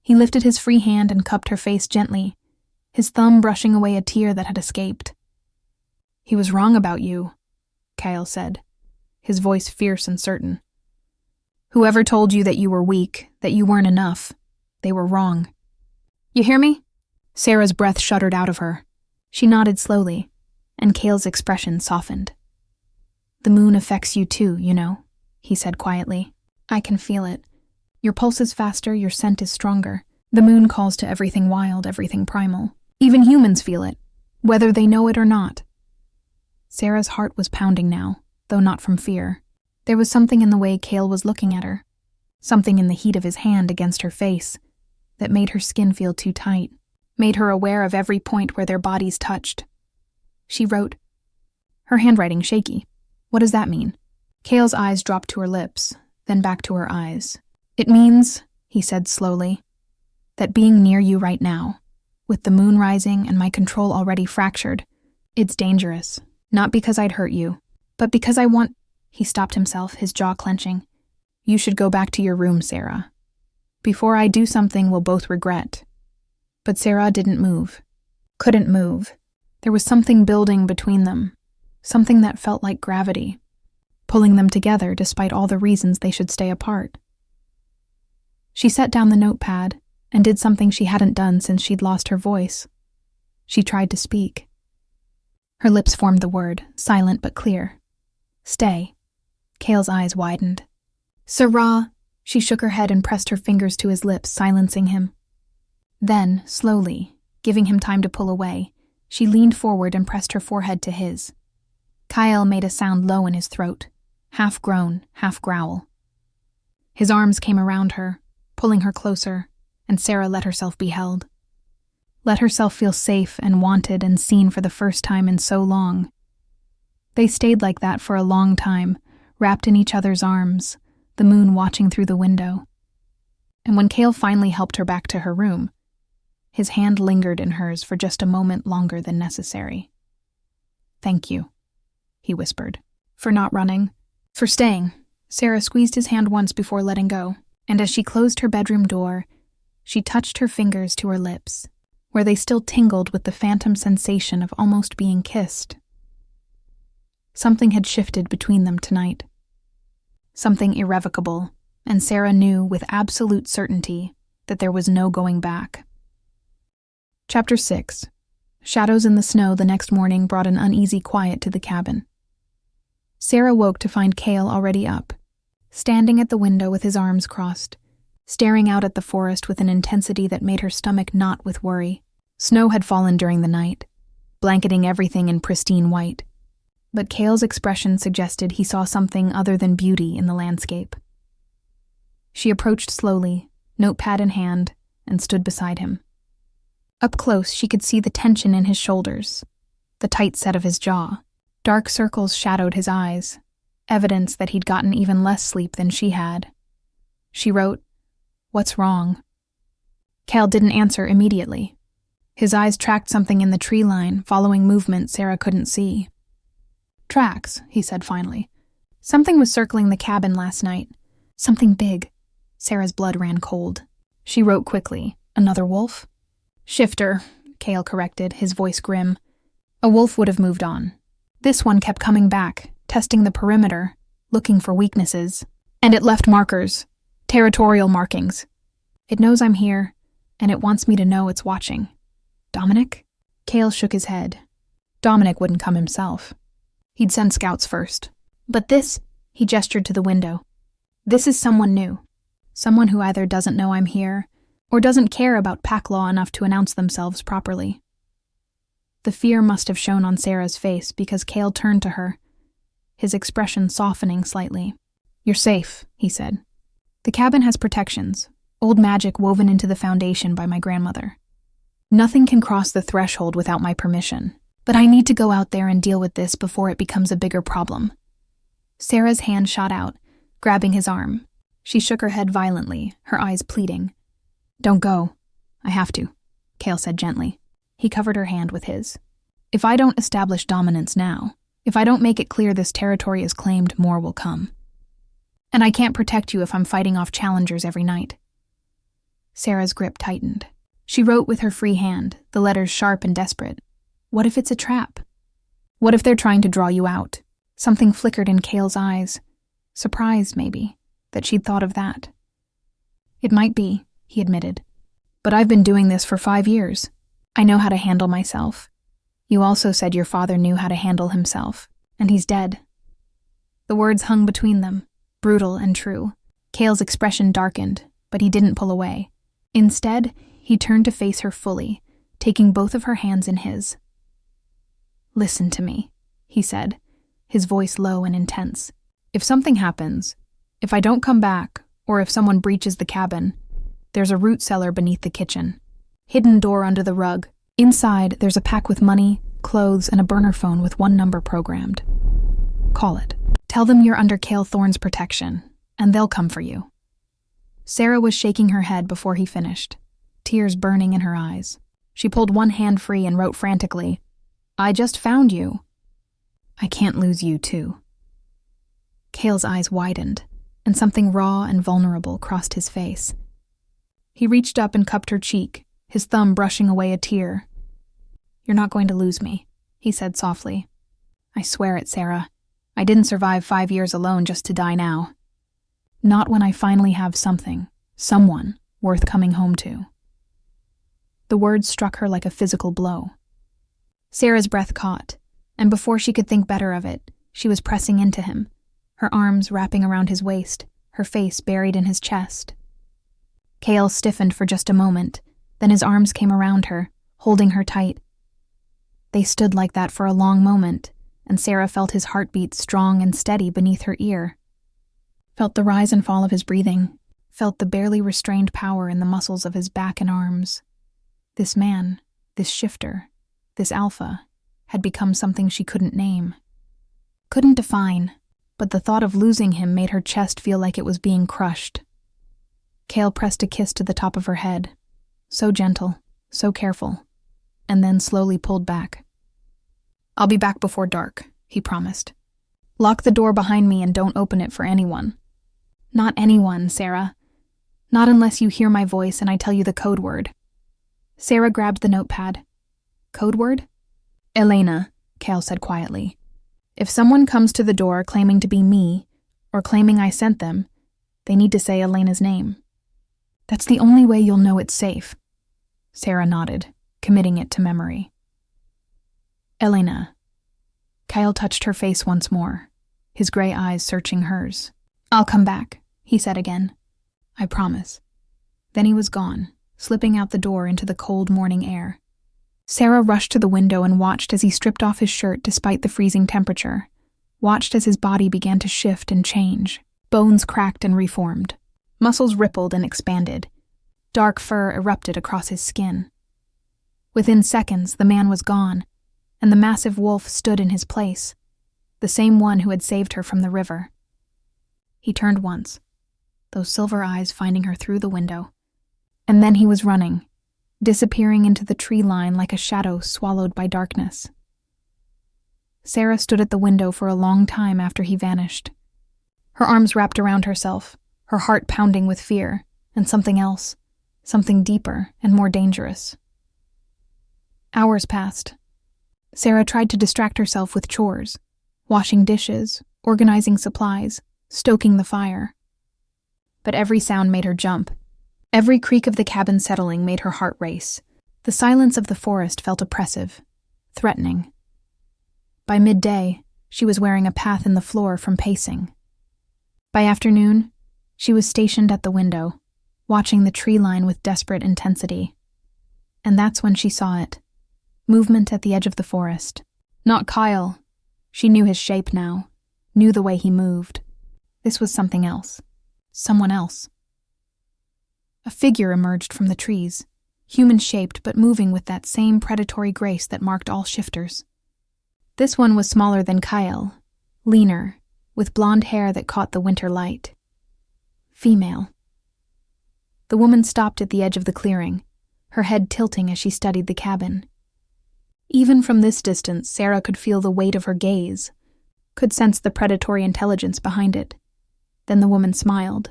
He lifted his free hand and cupped her face gently, his thumb brushing away a tear that had escaped. "He was wrong about you," Kael said, his voice fierce and certain. "Whoever told you that you were weak, that you weren't enough, they were wrong. You hear me?" Sera's breath shuddered out of her. She nodded slowly, and Kael's expression softened. "The moon affects you too, you know," he said quietly. "I can feel it. Your pulse is faster, your scent is stronger. The moon calls to everything wild, everything primal. Even humans feel it, whether they know it or not. Sera's heart was pounding now, though not from fear. There was something in the way Kael was looking at her, something in the heat of his hand against her face, that made her skin feel too tight, made her aware of every point where their bodies touched. She wrote, her handwriting shaky. What does that mean? Kael's eyes dropped to her lips, then back to her eyes. It means, he said slowly, that being near you right now, with the moon rising and my control already fractured, it's dangerous. Not because I'd hurt you, but because I want— He stopped himself, his jaw clenching. You should go back to your room, Sera. Before I do something we'll both regret. But Sera didn't move. Couldn't move. There was something building between them, something that felt like gravity, pulling them together despite all the reasons they should stay apart. She set down the notepad and did something she hadn't done since she'd lost her voice. She tried to speak. Her lips formed the word, silent but clear. Stay. Kael's eyes widened. Sera! She shook her head and pressed her fingers to his lips, silencing him. Then, slowly, giving him time to pull away, she leaned forward and pressed her forehead to his. Kael made a sound low in his throat, half groan, half growl. His arms came around her, pulling her closer, and Sera let herself be held. Let herself feel safe and wanted and seen for the first time in so long. They stayed like that for a long time, wrapped in each other's arms, the moon watching through the window. And when Kael finally helped her back to her room, his hand lingered in hers for just a moment longer than necessary. Thank you, he whispered. For not running. For staying. Sera squeezed his hand once before letting go, and as she closed her bedroom door, she touched her fingers to her lips, where they still tingled with the phantom sensation of almost being kissed. Something had shifted between them tonight. Something irrevocable, and Sera knew with absolute certainty that there was no going back. Chapter 6. Shadows in the snow the next morning brought an uneasy quiet to the cabin. Sera woke to find Kael already up, standing at the window with his arms crossed, staring out at the forest with an intensity that made her stomach knot with worry. Snow had fallen during the night, blanketing everything in pristine white, but Kael's expression suggested he saw something other than beauty in the landscape. She approached slowly, notepad in hand, and stood beside him. Up close, she could see the tension in his shoulders, the tight set of his jaw. Dark circles shadowed his eyes, evidence that he'd gotten even less sleep than she had. She wrote, "What's wrong?" Kael didn't answer immediately. His eyes tracked something in the tree line, following movement Sera couldn't see. Tracks, he said finally. Something was circling the cabin last night. Something big. Sera's blood ran cold. She wrote quickly, "Another wolf?" "Shifter," Kael corrected, his voice grim. A wolf would have moved on. This one kept coming back, testing the perimeter, looking for weaknesses. And it left markers. Territorial markings. It knows I'm here, and it wants me to know it's watching. Dominic? Kael shook his head. Dominic wouldn't come himself. He'd send scouts first. But this, he gestured to the window. This is someone new. Someone who either doesn't know I'm here, or doesn't care about pack law enough to announce themselves properly. The fear must have shown on Sera's face because Kael turned to her, his expression softening slightly. You're safe, he said. The cabin has protections, old magic woven into the foundation by my grandmother. Nothing can cross the threshold without my permission, but I need to go out there and deal with this before it becomes a bigger problem. Sera's hand shot out, grabbing his arm. She shook her head violently, her eyes pleading. Don't go. I have to, Kael said gently. He covered her hand with his. If I don't establish dominance now, if I don't make it clear this territory is claimed, more will come. And I can't protect you if I'm fighting off challengers every night. Sera's grip tightened. She wrote with her free hand, the letters sharp and desperate. What if it's a trap? What if they're trying to draw you out? Something flickered in Kael's eyes. Surprise, maybe, that she'd thought of that. It might be, he admitted. But I've been doing this for 5 years. I know how to handle myself. You also said your father knew how to handle himself, and he's dead. The words hung between them, brutal and true. Kael's expression darkened, but he didn't pull away. Instead, he turned to face her fully, taking both of her hands in his. "Listen to me," he said, his voice low and intense. "If something happens, if I don't come back, or if someone breaches the cabin, there's a root cellar beneath the kitchen. Hidden door under the rug. Inside, there's a pack with money, clothes, and a burner phone with one number programmed. Call it. Tell them you're under Kael Thorne's protection, and they'll come for you." Sera was shaking her head before he finished, tears burning in her eyes. She pulled one hand free and wrote frantically, "I just found you." "I can't lose you, too." Kael's eyes widened, and something raw and vulnerable crossed his face. He reached up and cupped her cheek, his thumb brushing away a tear. "You're not going to lose me," he said softly. "I swear it, Sera. I didn't survive 5 years alone just to die now. Not when I finally have something, someone, worth coming home to." The words struck her like a physical blow. Sera's breath caught, and before she could think better of it, she was pressing into him, her arms wrapping around his waist, her face buried in his chest. Kael stiffened for just a moment, then his arms came around her, holding her tight. They stood like that for a long moment, and Sera felt his heartbeat strong and steady beneath her ear. Felt the rise and fall of his breathing, felt the barely restrained power in the muscles of his back and arms. This man, this shifter, this alpha, had become something she couldn't name. Couldn't define, but the thought of losing him made her chest feel like it was being crushed. Kael pressed a kiss to the top of her head, so gentle, so careful, and then slowly pulled back. "I'll be back before dark," he promised. "Lock the door behind me and don't open it for anyone." "Not anyone, Sera. Not unless you hear my voice and I tell you the code word." Sera grabbed the notepad. "Code word?" "Elena," Kael said quietly. "If someone comes to the door claiming to be me, or claiming I sent them, they need to say Elena's name. That's the only way you'll know it's safe." Sera nodded, committing it to memory. "Elena." Kael touched her face once more, his gray eyes searching hers. "I'll come back," he said again. "I promise." Then he was gone, slipping out the door into the cold morning air. Sera rushed to the window and watched as he stripped off his shirt despite the freezing temperature, watched as his body began to shift and change. Bones cracked and reformed. Muscles rippled and expanded. Dark fur erupted across his skin. Within seconds, the man was gone, and the massive wolf stood in his place, the same one who had saved her from the river. He turned once, those silver eyes finding her through the window, and then he was running, disappearing into the tree line like a shadow swallowed by darkness. Sera stood at the window for a long time after he vanished, her arms wrapped around herself, her heart pounding with fear, and something else, something deeper and more dangerous. Hours passed. Sera tried to distract herself with chores, washing dishes, organizing supplies, stoking the fire. But every sound made her jump. Every creak of the cabin settling made her heart race. The silence of the forest felt oppressive, threatening. By midday, she was wearing a path in the floor from pacing. By afternoon, she was stationed at the window, watching the tree line with desperate intensity. And that's when she saw it. Movement at the edge of the forest. Not Kael. She knew his shape now, knew the way he moved. This was something else. Someone else. A figure emerged from the trees, human-shaped but moving with that same predatory grace that marked all shifters. This one was smaller than Kael, leaner, with blonde hair that caught the winter light. Female. The woman stopped at the edge of the clearing, her head tilting as she studied the cabin. Even from this distance, Sera could feel the weight of her gaze, could sense the predatory intelligence behind it. Then the woman smiled,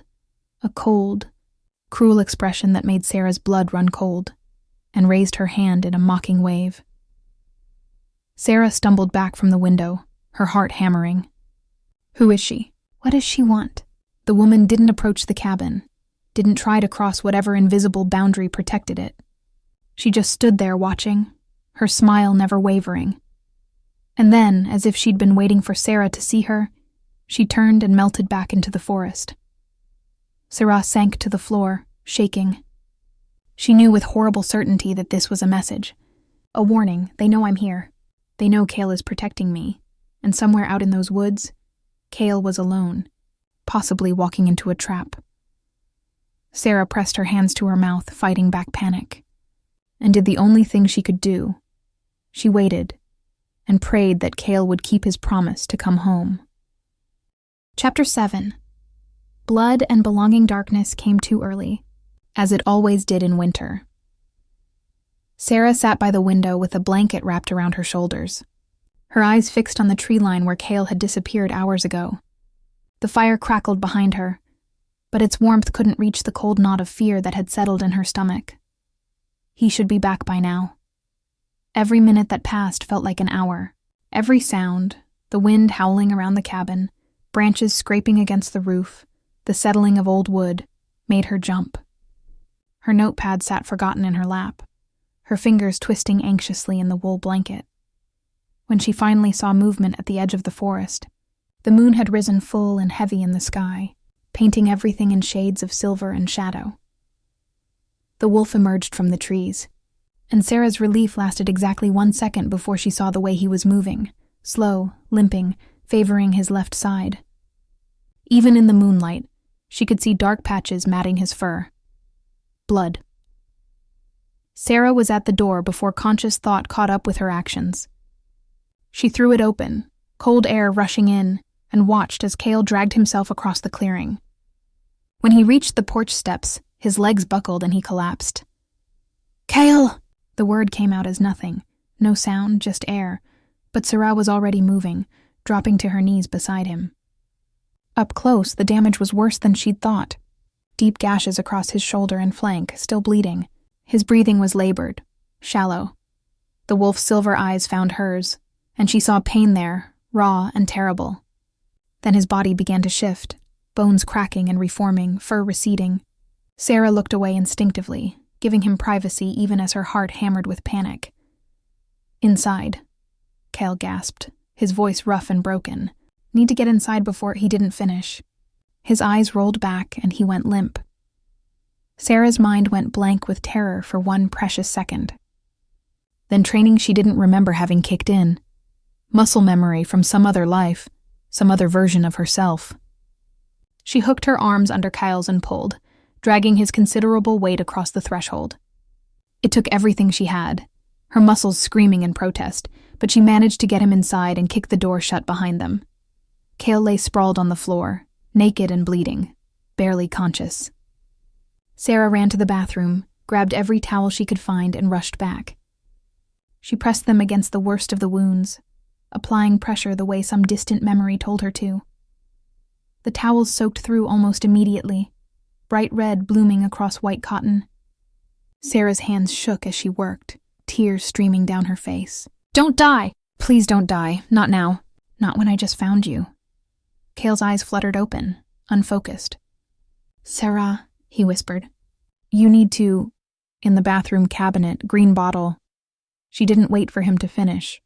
a cold, cruel expression that made Sera's blood run cold, and raised her hand in a mocking wave. Sera stumbled back from the window, her heart hammering. Who is she? What does she want? The woman didn't approach the cabin, didn't try to cross whatever invisible boundary protected it. She just stood there watching, her smile never wavering. And then, as if she'd been waiting for Sera to see her, she turned and melted back into the forest. Sera sank to the floor, shaking. She knew with horrible certainty that this was a message. A warning. They know I'm here. They know Kael is protecting me. And somewhere out in those woods, Kael was alone, possibly walking into a trap. Sera pressed her hands to her mouth, fighting back panic, and did the only thing she could do. She waited and prayed that Kael would keep his promise to come home. Chapter 7. Blood and belonging darkness came too early, as it always did in winter. Sera sat by the window with a blanket wrapped around her shoulders, her eyes fixed on the tree line where Kael had disappeared hours ago. The fire crackled behind her, but its warmth couldn't reach the cold knot of fear that had settled in her stomach. He should be back by now. Every minute that passed felt like an hour. Every sound, the wind howling around the cabin, branches scraping against the roof, the settling of old wood, made her jump. Her notepad sat forgotten in her lap, her fingers twisting anxiously in the wool blanket. When she finally saw movement at the edge of the forest, the moon had risen full and heavy in the sky, painting everything in shades of silver and shadow. The wolf emerged from the trees, and Sera's relief lasted exactly 1 second before she saw the way he was moving, slow, limping, favoring his left side. Even in the moonlight, she could see dark patches matting his fur. Blood. Sera was at the door before conscious thought caught up with her actions. She threw it open, cold air rushing in, and watched as Kael dragged himself across the clearing. When he reached the porch steps, his legs buckled and he collapsed. "Kael!" The word came out as nothing. No sound, just air. But Sera was already moving, dropping to her knees beside him. Up close, the damage was worse than she'd thought. Deep gashes across his shoulder and flank, still bleeding. His breathing was labored, shallow. The wolf's silver eyes found hers, and she saw pain there, raw and terrible. Then his body began to shift, bones cracking and reforming, fur receding. Sera looked away instinctively, giving him privacy even as her heart hammered with panic. "Inside," Kael gasped, his voice rough and broken. "Need to get inside before..." He didn't finish. His eyes rolled back and he went limp. Sera's mind went blank with terror for 1 precious second. Then training she didn't remember having kicked in. Muscle memory from some other life, some other version of herself. She hooked her arms under Kael's and pulled, dragging his considerable weight across the threshold. It took everything she had, her muscles screaming in protest, but she managed to get him inside and kick the door shut behind them. Kael lay sprawled on the floor, naked and bleeding, barely conscious. Sera ran to the bathroom, grabbed every towel she could find, and rushed back. She pressed them against the worst of the wounds, applying pressure the way some distant memory told her to. The towels soaked through almost immediately, bright red blooming across white cotton. Sera's hands shook as she worked, tears streaming down her face. "Don't die! Please don't die. Not now. Not when I just found you." Kael's eyes fluttered open, unfocused. "Sera," he whispered. "You need to..." In the bathroom cabinet, green bottle. She didn't wait for him to finish.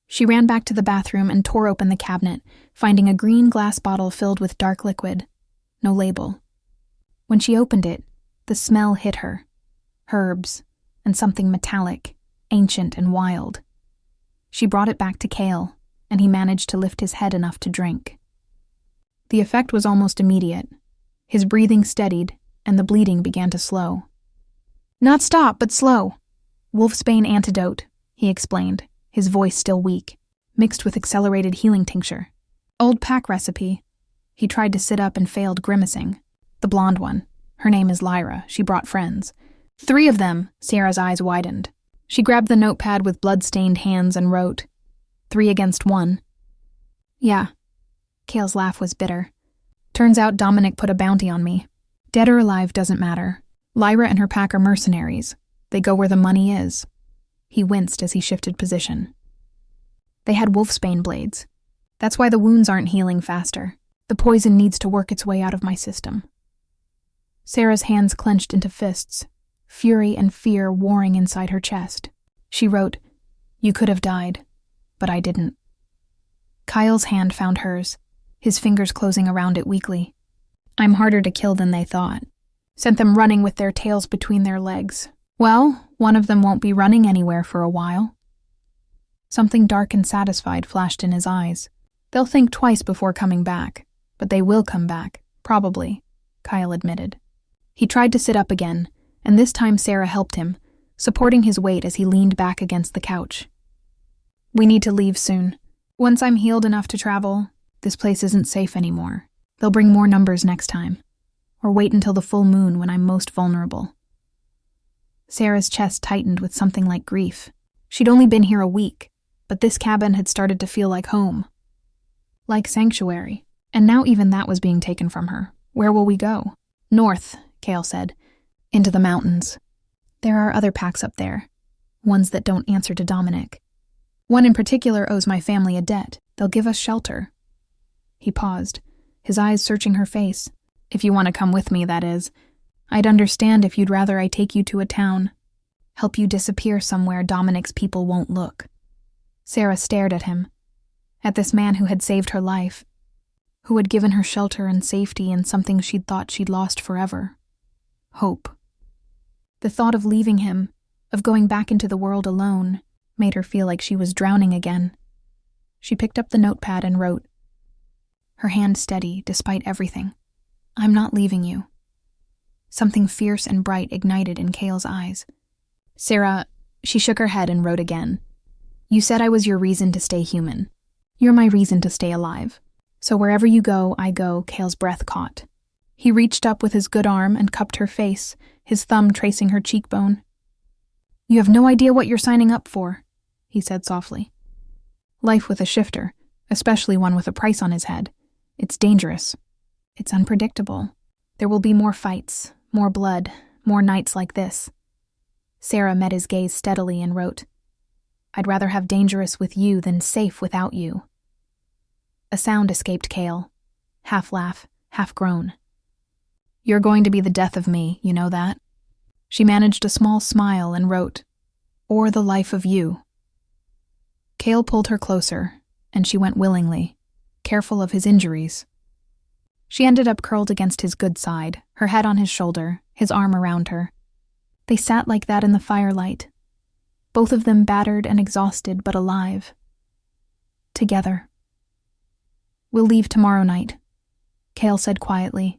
She ran back to the bathroom and tore open the cabinet, finding a green glass bottle filled with dark liquid. No label. When she opened it, the smell hit her. Herbs, and something metallic, ancient and wild. She brought it back to Kael, and he managed to lift his head enough to drink. The effect was almost immediate. His breathing steadied, and the bleeding began to slow. "Not stop, but slow. Wolfsbane antidote," he explained, his voice still weak, mixed with accelerated healing tincture. "Old pack recipe." He tried to sit up and failed, grimacing. "The blonde one. Her name is Lyra. She brought friends." "3 of them," Sera's eyes widened. She grabbed the notepad with blood-stained hands and wrote, 3 against 1. "Yeah." Kael's laugh was bitter. "Turns out Dominic put a bounty on me. Dead or alive doesn't matter. Lyra and her pack are mercenaries. They go where the money is." He winced as he shifted position. "They had wolfsbane blades. That's why the wounds aren't healing faster. The poison needs to work its way out of my system." Sera's hands clenched into fists, fury and fear warring inside her chest. She wrote, "You could have died, but I didn't." Kael's hand found hers, his fingers closing around it weakly. "I'm harder to kill than they thought." sent them running with their tails between their legs. Well, one of them won't be running anywhere for a while. Something dark and satisfied flashed in his eyes. They'll think twice before coming back, but they will come back, probably, Kael admitted. He tried to sit up again, and this time Sera helped him, supporting his weight as he leaned back against the couch. We need to leave soon. Once I'm healed enough to travel, this place isn't safe anymore. They'll bring more numbers next time. Or wait until the full moon when I'm most vulnerable. Sera's chest tightened with something like grief. She'd only been here a week, but this cabin had started to feel like home. Like sanctuary. And now even that was being taken from her. Where will we go? North, Kael said. Into the mountains. There are other packs up there. Ones that don't answer to Dominic. One in particular owes my family a debt. They'll give us shelter. He paused, his eyes searching her face. If you want to come with me, that is. I'd understand if you'd rather I take you to a town. Help you disappear somewhere Dominic's people won't look. Sera stared at him. At this man who had saved her life. Who had given her shelter and safety in something she'd thought she'd lost forever. Hope. The thought of leaving him, of going back into the world alone, made her feel like she was drowning again. She picked up the notepad and wrote. Her hand steady, despite everything. I'm not leaving you. Something fierce and bright ignited in Kael's eyes. Sera, she shook her head and wrote again. You said I was your reason to stay human. You're my reason to stay alive. So wherever you go, I go, Kael's breath caught. He reached up with his good arm and cupped her face, his thumb tracing her cheekbone. You have no idea what you're signing up for, he said softly. Life with a shifter, especially one with a price on his head. It's dangerous. It's unpredictable. There will be more fights, more blood, more nights like this. Sera met his gaze steadily and wrote, I'd rather have dangerous with you than safe without you. A sound escaped Kael, half laugh, half groan. You're going to be the death of me, you know that? She managed a small smile and wrote, or the life of you. Kael pulled her closer, and she went willingly, careful of his injuries. She ended up curled against his good side, her head on his shoulder, his arm around her. They sat like that in the firelight, both of them battered and exhausted but alive. Together. We'll leave tomorrow night, Kael said quietly,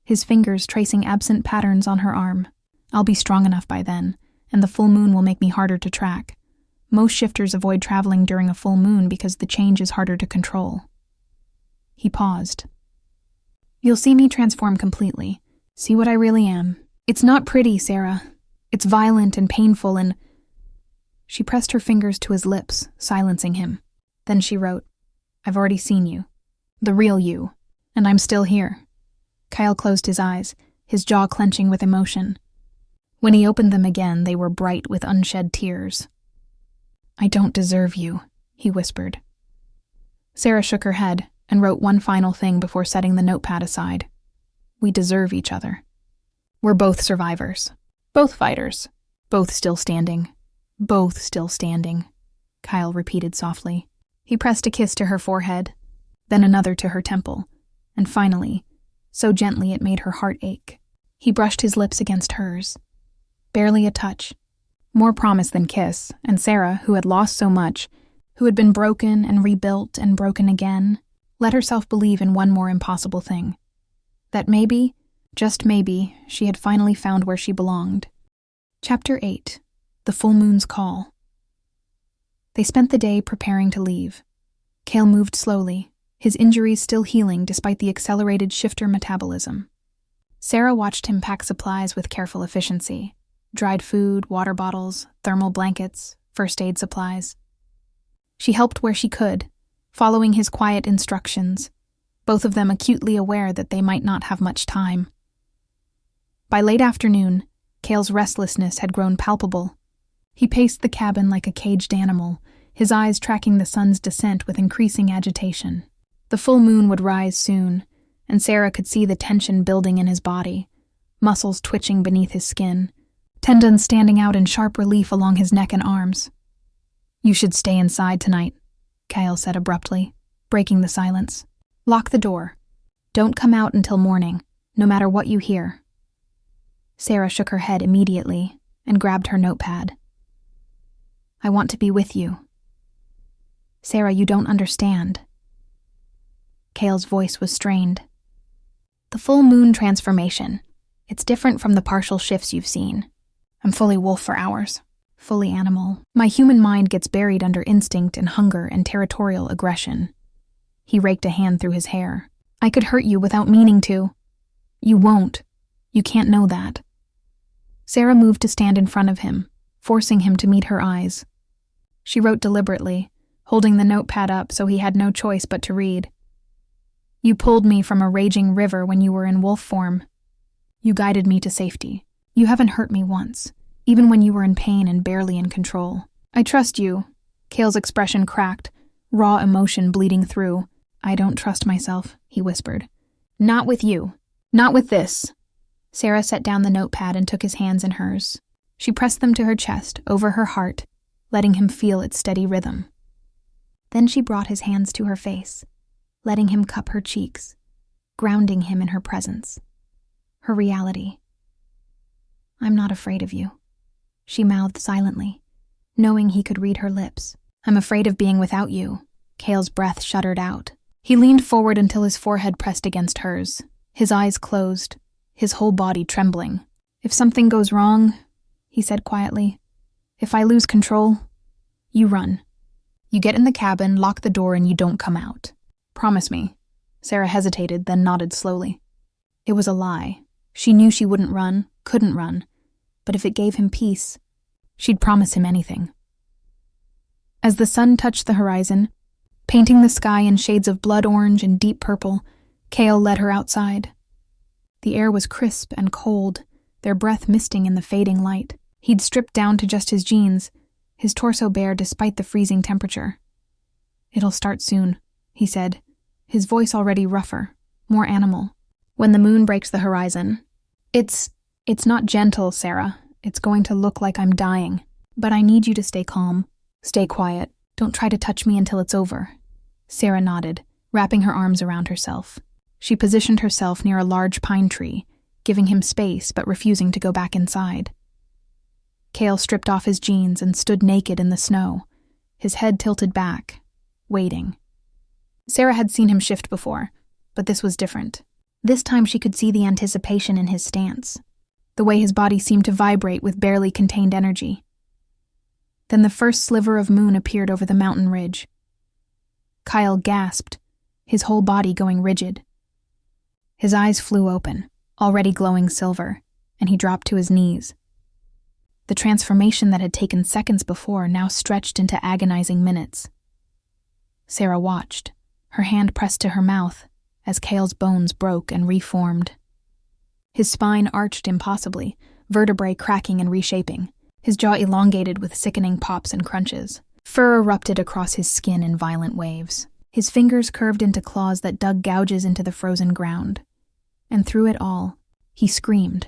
his fingers tracing absent patterns on her arm. I'll be strong enough by then, and the full moon will make me harder to track. Most shifters avoid traveling during a full moon because the change is harder to control. He paused. You'll see me transform completely. See what I really am. It's not pretty, Sera. It's violent and painful and... She pressed her fingers to his lips, silencing him. Then she wrote, I've already seen you. The real you. And I'm still here. Kael closed his eyes, his jaw clenching with emotion. When he opened them again, they were bright with unshed tears. I don't deserve you, he whispered. Sera shook her head and wrote one final thing before setting the notepad aside. We deserve each other. We're both survivors. Both fighters. Both still standing. Both still standing, Kael repeated softly. He pressed a kiss to her forehead, then another to her temple, and finally, so gently it made her heart ache, he brushed his lips against hers. Barely a touch. More promise than kiss, and Sera, who had lost so much, who had been broken and rebuilt and broken again, let herself believe in one more impossible thing. That maybe, just maybe, she had finally found where she belonged. Chapter 8. The Full Moon's Call. They spent the day preparing to leave. Kael moved slowly, his injuries still healing despite the accelerated shifter metabolism. Sera watched him pack supplies with careful efficiency. Dried food, water bottles, thermal blankets, first aid supplies. She helped where she could, following his quiet instructions, both of them acutely aware that they might not have much time. By late afternoon, Kael's restlessness had grown palpable. He paced the cabin like a caged animal, his eyes tracking the sun's descent with increasing agitation. The full moon would rise soon, and Sera could see the tension building in his body, muscles twitching beneath his skin, tendons standing out in sharp relief along his neck and arms. You should stay inside tonight, Kael said abruptly, breaking the silence. Lock the door. Don't come out until morning, no matter what you hear. Sera shook her head immediately and grabbed her notepad. I want to be with you. Sera, you don't understand. Kael's voice was strained. The full moon transformation. It's different from the partial shifts you've seen. I'm fully wolf for hours, fully animal. My human mind gets buried under instinct and hunger and territorial aggression. He raked a hand through his hair. I could hurt you without meaning to. You won't. You can't know that. Sera moved to stand in front of him, forcing him to meet her eyes. She wrote deliberately, holding the notepad up so he had no choice but to read. You pulled me from a raging river when you were in wolf form. You guided me to safety. You haven't hurt me once, even when you were in pain and barely in control. I trust you. Kael's expression cracked, raw emotion bleeding through. I don't trust myself, he whispered. Not with you. Not with this. Sera set down the notepad and took his hands in hers. She pressed them to her chest, over her heart, letting him feel its steady rhythm. Then she brought his hands to her face, letting him cup her cheeks, grounding him in her presence. Her reality. I'm not afraid of you, she mouthed silently, knowing he could read her lips. I'm afraid of being without you. Kael's breath shuddered out. He leaned forward until his forehead pressed against hers, his eyes closed, his whole body trembling. If something goes wrong, he said quietly, if I lose control, you run. You get in the cabin, lock the door, and you don't come out. Promise me. Sera hesitated, then nodded slowly. It was a lie. She knew she wouldn't run, couldn't run, but if it gave him peace, she'd promise him anything. As the sun touched the horizon, painting the sky in shades of blood orange and deep purple, Kael led her outside. The air was crisp and cold, their breath misting in the fading light. He'd stripped down to just his jeans, his torso bare despite the freezing temperature. It'll start soon, he said, his voice already rougher, more animal. When the moon breaks the horizon, it's not gentle, Sera. It's going to look like I'm dying. But I need you to stay calm. Stay quiet. Don't try to touch me until it's over. Sera nodded, wrapping her arms around herself. She positioned herself near a large pine tree, giving him space but refusing to go back inside. Kael stripped off his jeans and stood naked in the snow, his head tilted back, waiting. Sera had seen him shift before, but this was different. This time she could see the anticipation in his stance, the way his body seemed to vibrate with barely contained energy. Then the first sliver of moon appeared over the mountain ridge. Kael gasped, his whole body going rigid. His eyes flew open, already glowing silver, and he dropped to his knees. The transformation that had taken seconds before now stretched into agonizing minutes. Sera watched, her hand pressed to her mouth, as Kael's bones broke and reformed. His spine arched impossibly, vertebrae cracking and reshaping, his jaw elongated with sickening pops and crunches. Fur erupted across his skin in violent waves. His fingers curved into claws that dug gouges into the frozen ground. And through it all, he screamed.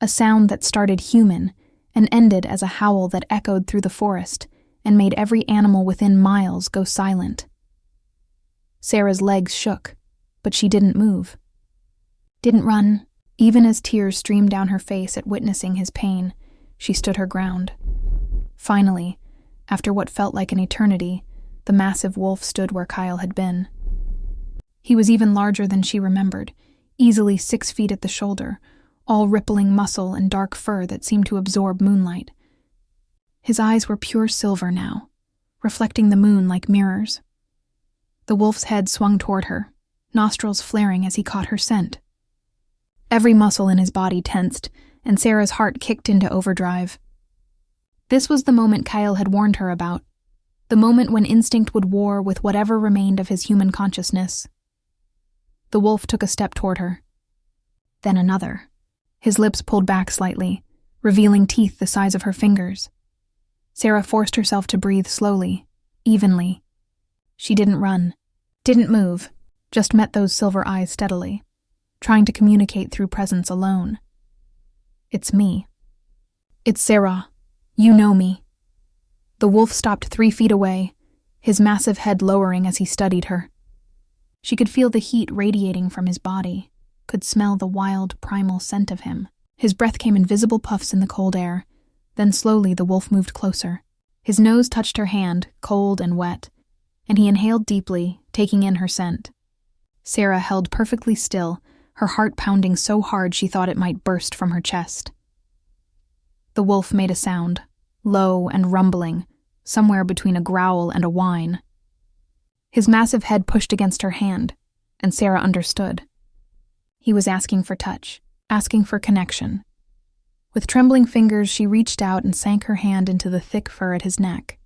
A sound that started human and ended as a howl that echoed through the forest and made every animal within miles go silent. Sera's legs shook, but she didn't move. Didn't run. Even as tears streamed down her face at witnessing his pain, she stood her ground. Finally, after what felt like an eternity, the massive wolf stood where Kael had been. He was even larger than she remembered, easily 6 feet at the shoulder, all rippling muscle and dark fur that seemed to absorb moonlight. His eyes were pure silver now, reflecting the moon like mirrors. The wolf's head swung toward her, nostrils flaring as he caught her scent. Every muscle in his body tensed, and Sera's heart kicked into overdrive. This was the moment Kael had warned her about, the moment when instinct would war with whatever remained of his human consciousness. The wolf took a step toward her. Then another. His lips pulled back slightly, revealing teeth the size of her fingers. Sera forced herself to breathe slowly, evenly. She didn't run, didn't move, just met those silver eyes steadily, trying to communicate through presence alone. It's me. It's Sera. You know me. The wolf stopped 3 feet away, his massive head lowering as he studied her. She could feel the heat radiating from his body, could smell the wild, primal scent of him. His breath came in visible puffs in the cold air. Then slowly the wolf moved closer. His nose touched her hand, cold and wet, and he inhaled deeply, taking in her scent. Sera held perfectly still, her heart pounding so hard she thought it might burst from her chest. The wolf made a sound, low and rumbling, somewhere between a growl and a whine. His massive head pushed against her hand, and Sera understood. He was asking for touch, asking for connection. With trembling fingers, she reached out and sank her hand into the thick fur at his neck.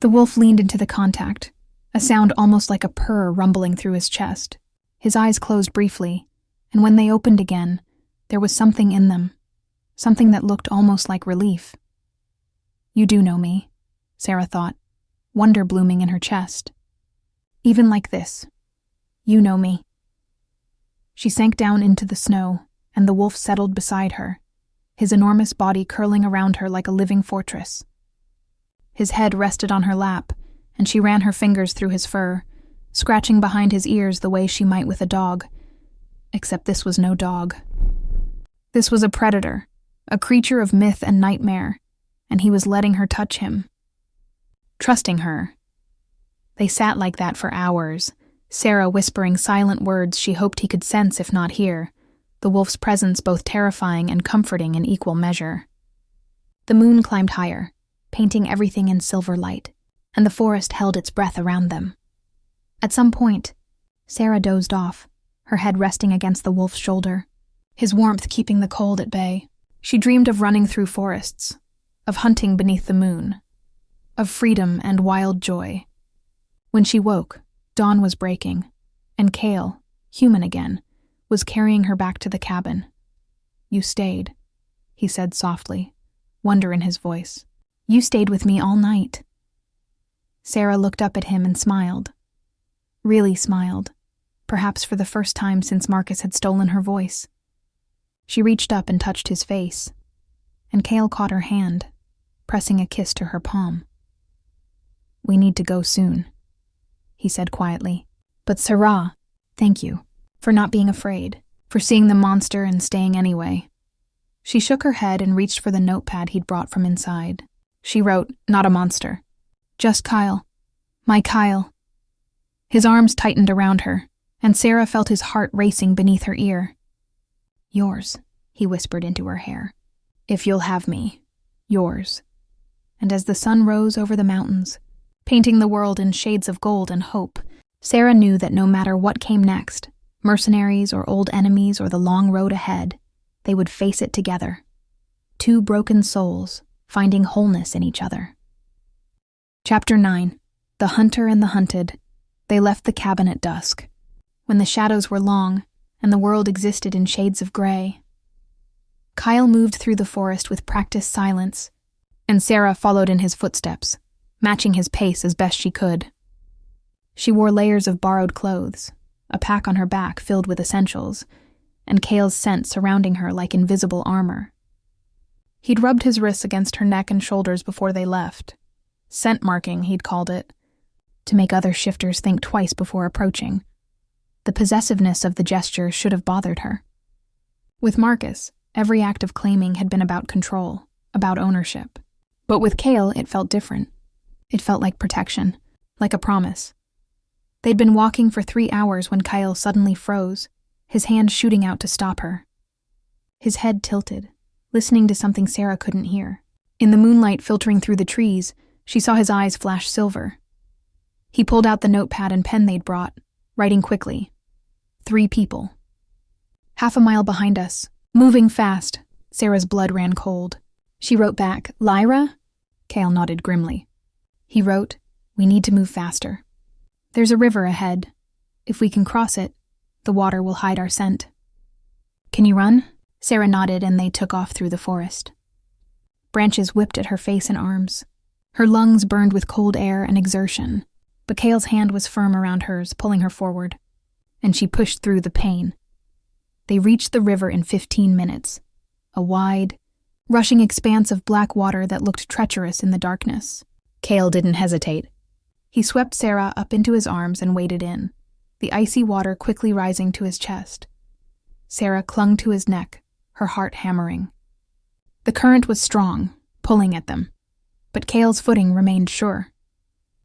The wolf leaned into the contact, a sound almost like a purr rumbling through his chest. His eyes closed briefly, and when they opened again, there was something in them, something that looked almost like relief. You do know me, Sera thought, wonder blooming in her chest. Even like this, you know me. She sank down into the snow, and the wolf settled beside her, his enormous body curling around her like a living fortress. His head rested on her lap, and she ran her fingers through his fur, scratching behind his ears the way she might with a dog. Except this was no dog. This was a predator, a creature of myth and nightmare, and he was letting her touch him. Trusting her. They sat like that for hours, Sera whispering silent words she hoped he could sense if not hear, the wolf's presence both terrifying and comforting in equal measure. The moon climbed higher, painting everything in silver light, and the forest held its breath around them. At some point, Sera dozed off, her head resting against the wolf's shoulder, his warmth keeping the cold at bay. She dreamed of running through forests, of hunting beneath the moon, of freedom and wild joy. When she woke, dawn was breaking, and Kael, human again, was carrying her back to the cabin. You stayed, he said softly, wonder in his voice. You stayed with me all night. Sera looked up at him and smiled. Really smiled, perhaps for the first time since Marcus had stolen her voice. She reached up and touched his face, and Kael caught her hand, pressing a kiss to her palm. We need to go soon, he said quietly. But Sera, thank you, for not being afraid, for seeing the monster and staying anyway. She shook her head and reached for the notepad he'd brought from inside. She wrote, not a monster. Just Kael. My Kael. His arms tightened around her, and Sera felt his heart racing beneath her ear. Yours, he whispered into her hair. If you'll have me, yours. And as the sun rose over the mountains, painting the world in shades of gold and hope, Sera knew that no matter what came next, mercenaries or old enemies or the long road ahead, they would face it together. Two broken souls, finding wholeness in each other. Chapter 9. The Hunter and the Hunted. They left the cabin at dusk, when the shadows were long and the world existed in shades of gray. Kael moved through the forest with practiced silence, and Sera followed in his footsteps, matching his pace as best she could. She wore layers of borrowed clothes, a pack on her back filled with essentials, and Kael's scent surrounding her like invisible armor. He'd rubbed his wrists against her neck and shoulders before they left. Scent marking, he'd called it, to make other shifters think twice before approaching. The possessiveness of the gesture should have bothered her. With Marcus, every act of claiming had been about control, about ownership. But with Kael, it felt different. It felt like protection, like a promise. They'd been walking for 3 hours when Kael suddenly froze, his hand shooting out to stop her. His head tilted, listening to something Sera couldn't hear. In the moonlight filtering through the trees, she saw his eyes flash silver. He pulled out the notepad and pen they'd brought, writing quickly. 3 people. Half a mile behind us, moving fast. Sera's blood ran cold. She wrote back, Lyra? Kael nodded grimly. He wrote, we need to move faster. There's a river ahead. If we can cross it, the water will hide our scent. Can you run? Sera nodded and they took off through the forest. Branches whipped at her face and arms. Her lungs burned with cold air and exertion, but Kael's hand was firm around hers, pulling her forward, and she pushed through the pain. They reached the river in 15 minutes, a wide, rushing expanse of black water that looked treacherous in the darkness. Kael didn't hesitate. He swept Sera up into his arms and waded in, the icy water quickly rising to his chest. Sera clung to his neck, her heart hammering. The current was strong, pulling at them, but Kael's footing remained sure.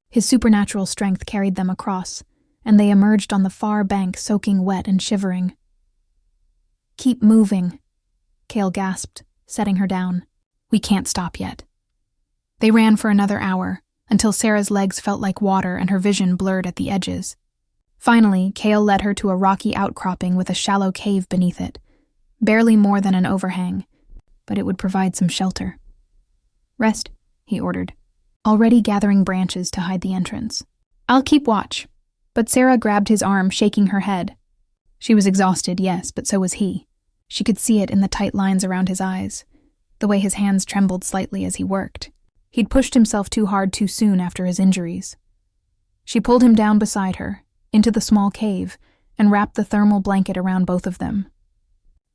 His supernatural strength carried them across, and they emerged on the far bank soaking wet and shivering. "Keep moving," Kael gasped, setting her down. "We can't stop yet." They ran for another hour, until Sera's legs felt like water and her vision blurred at the edges. Finally, Kael led her to a rocky outcropping with a shallow cave beneath it, barely more than an overhang, but it would provide some shelter. "Rest," he ordered, already gathering branches to hide the entrance. "I'll keep watch." But Sera grabbed his arm, shaking her head. She was exhausted, yes, but so was he. She could see it in the tight lines around his eyes, the way his hands trembled slightly as he worked. He'd pushed himself too hard too soon after his injuries. She pulled him down beside her, into the small cave, and wrapped the thermal blanket around both of them.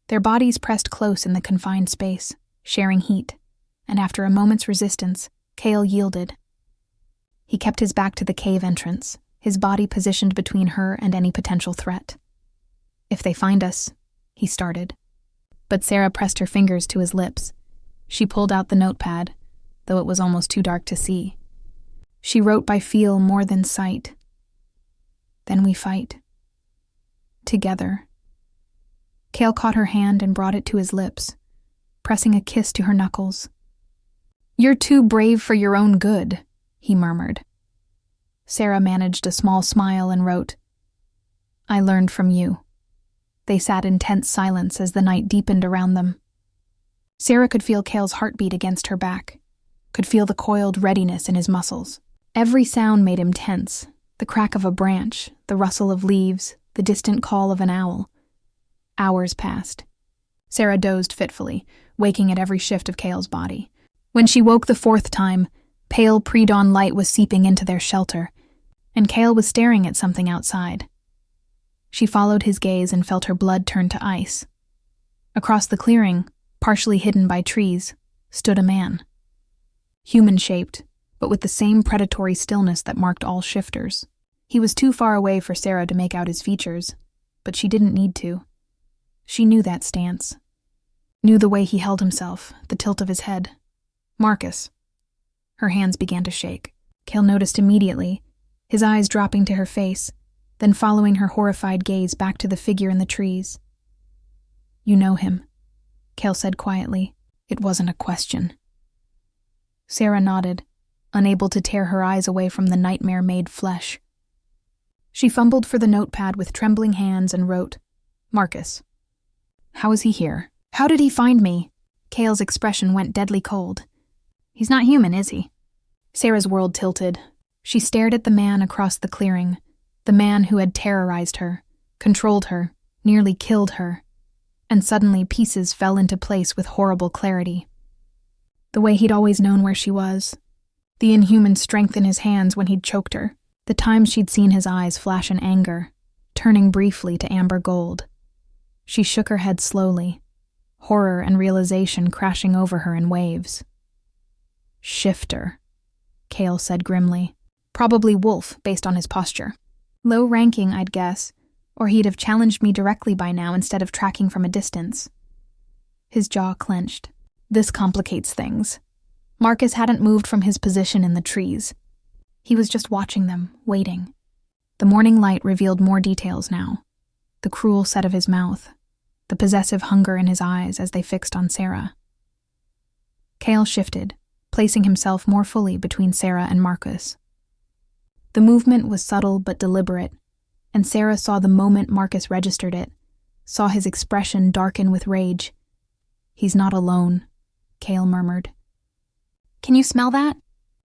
Their bodies pressed close in the confined space, sharing heat, and after a moment's resistance, Kael yielded. He kept his back to the cave entrance, his body positioned between her and any potential threat. "If they find us," he started. But Sera pressed her fingers to his lips. She pulled out the notepad, though it was almost too dark to see. She wrote by feel more than sight. "Then we fight. Together." Kael caught her hand and brought it to his lips, pressing a kiss to her knuckles. "You're too brave for your own good," he murmured. Sera managed a small smile and wrote, "I learned from you." They sat in tense silence as the night deepened around them. Sera could feel Kael's heartbeat against her back, could feel the coiled readiness in his muscles. Every sound made him tense, the crack of a branch, the rustle of leaves, the distant call of an owl. Hours passed. Sera dozed fitfully, waking at every shift of Kael's body. When she woke the fourth time, pale pre-dawn light was seeping into their shelter, and Kael was staring at something outside. She followed his gaze and felt her blood turn to ice. Across the clearing, partially hidden by trees, stood a man. Human-shaped, but with the same predatory stillness that marked all shifters. He was too far away for Sera to make out his features, but she didn't need to. She knew that stance. Knew the way he held himself, the tilt of his head. "Marcus." Her hands began to shake. Kael noticed immediately, his eyes dropping to her face, then following her horrified gaze back to the figure in the trees. "You know him," Kael said quietly. It wasn't a question. Sera nodded, unable to tear her eyes away from the nightmare-made flesh. She fumbled for the notepad with trembling hands and wrote, "Marcus." "How is he here? How did he find me?" Kael's expression went deadly cold. "He's not human, is he?" Sera's world tilted. She stared at the man across the clearing, the man who had terrorized her, controlled her, nearly killed her, and suddenly pieces fell into place with horrible clarity. The way he'd always known where she was, the inhuman strength in his hands when he'd choked her, the times she'd seen his eyes flash in anger, turning briefly to amber gold. She shook her head slowly, horror and realization crashing over her in waves. "Shifter," Kael said grimly. "Probably wolf, based on his posture. Low ranking, I'd guess, or he'd have challenged me directly by now instead of tracking from a distance." His jaw clenched. This complicates things. Marcus hadn't moved from his position in the trees. He was just watching them, waiting. The morning light revealed more details now. The cruel set of his mouth, the possessive hunger in his eyes as they fixed on Sera. Kael shifted, placing himself more fully between Sera and Marcus. The movement was subtle but deliberate, and Sera saw the moment Marcus registered it, saw his expression darken with rage. "He's not alone," Kael murmured. "Can you smell that?"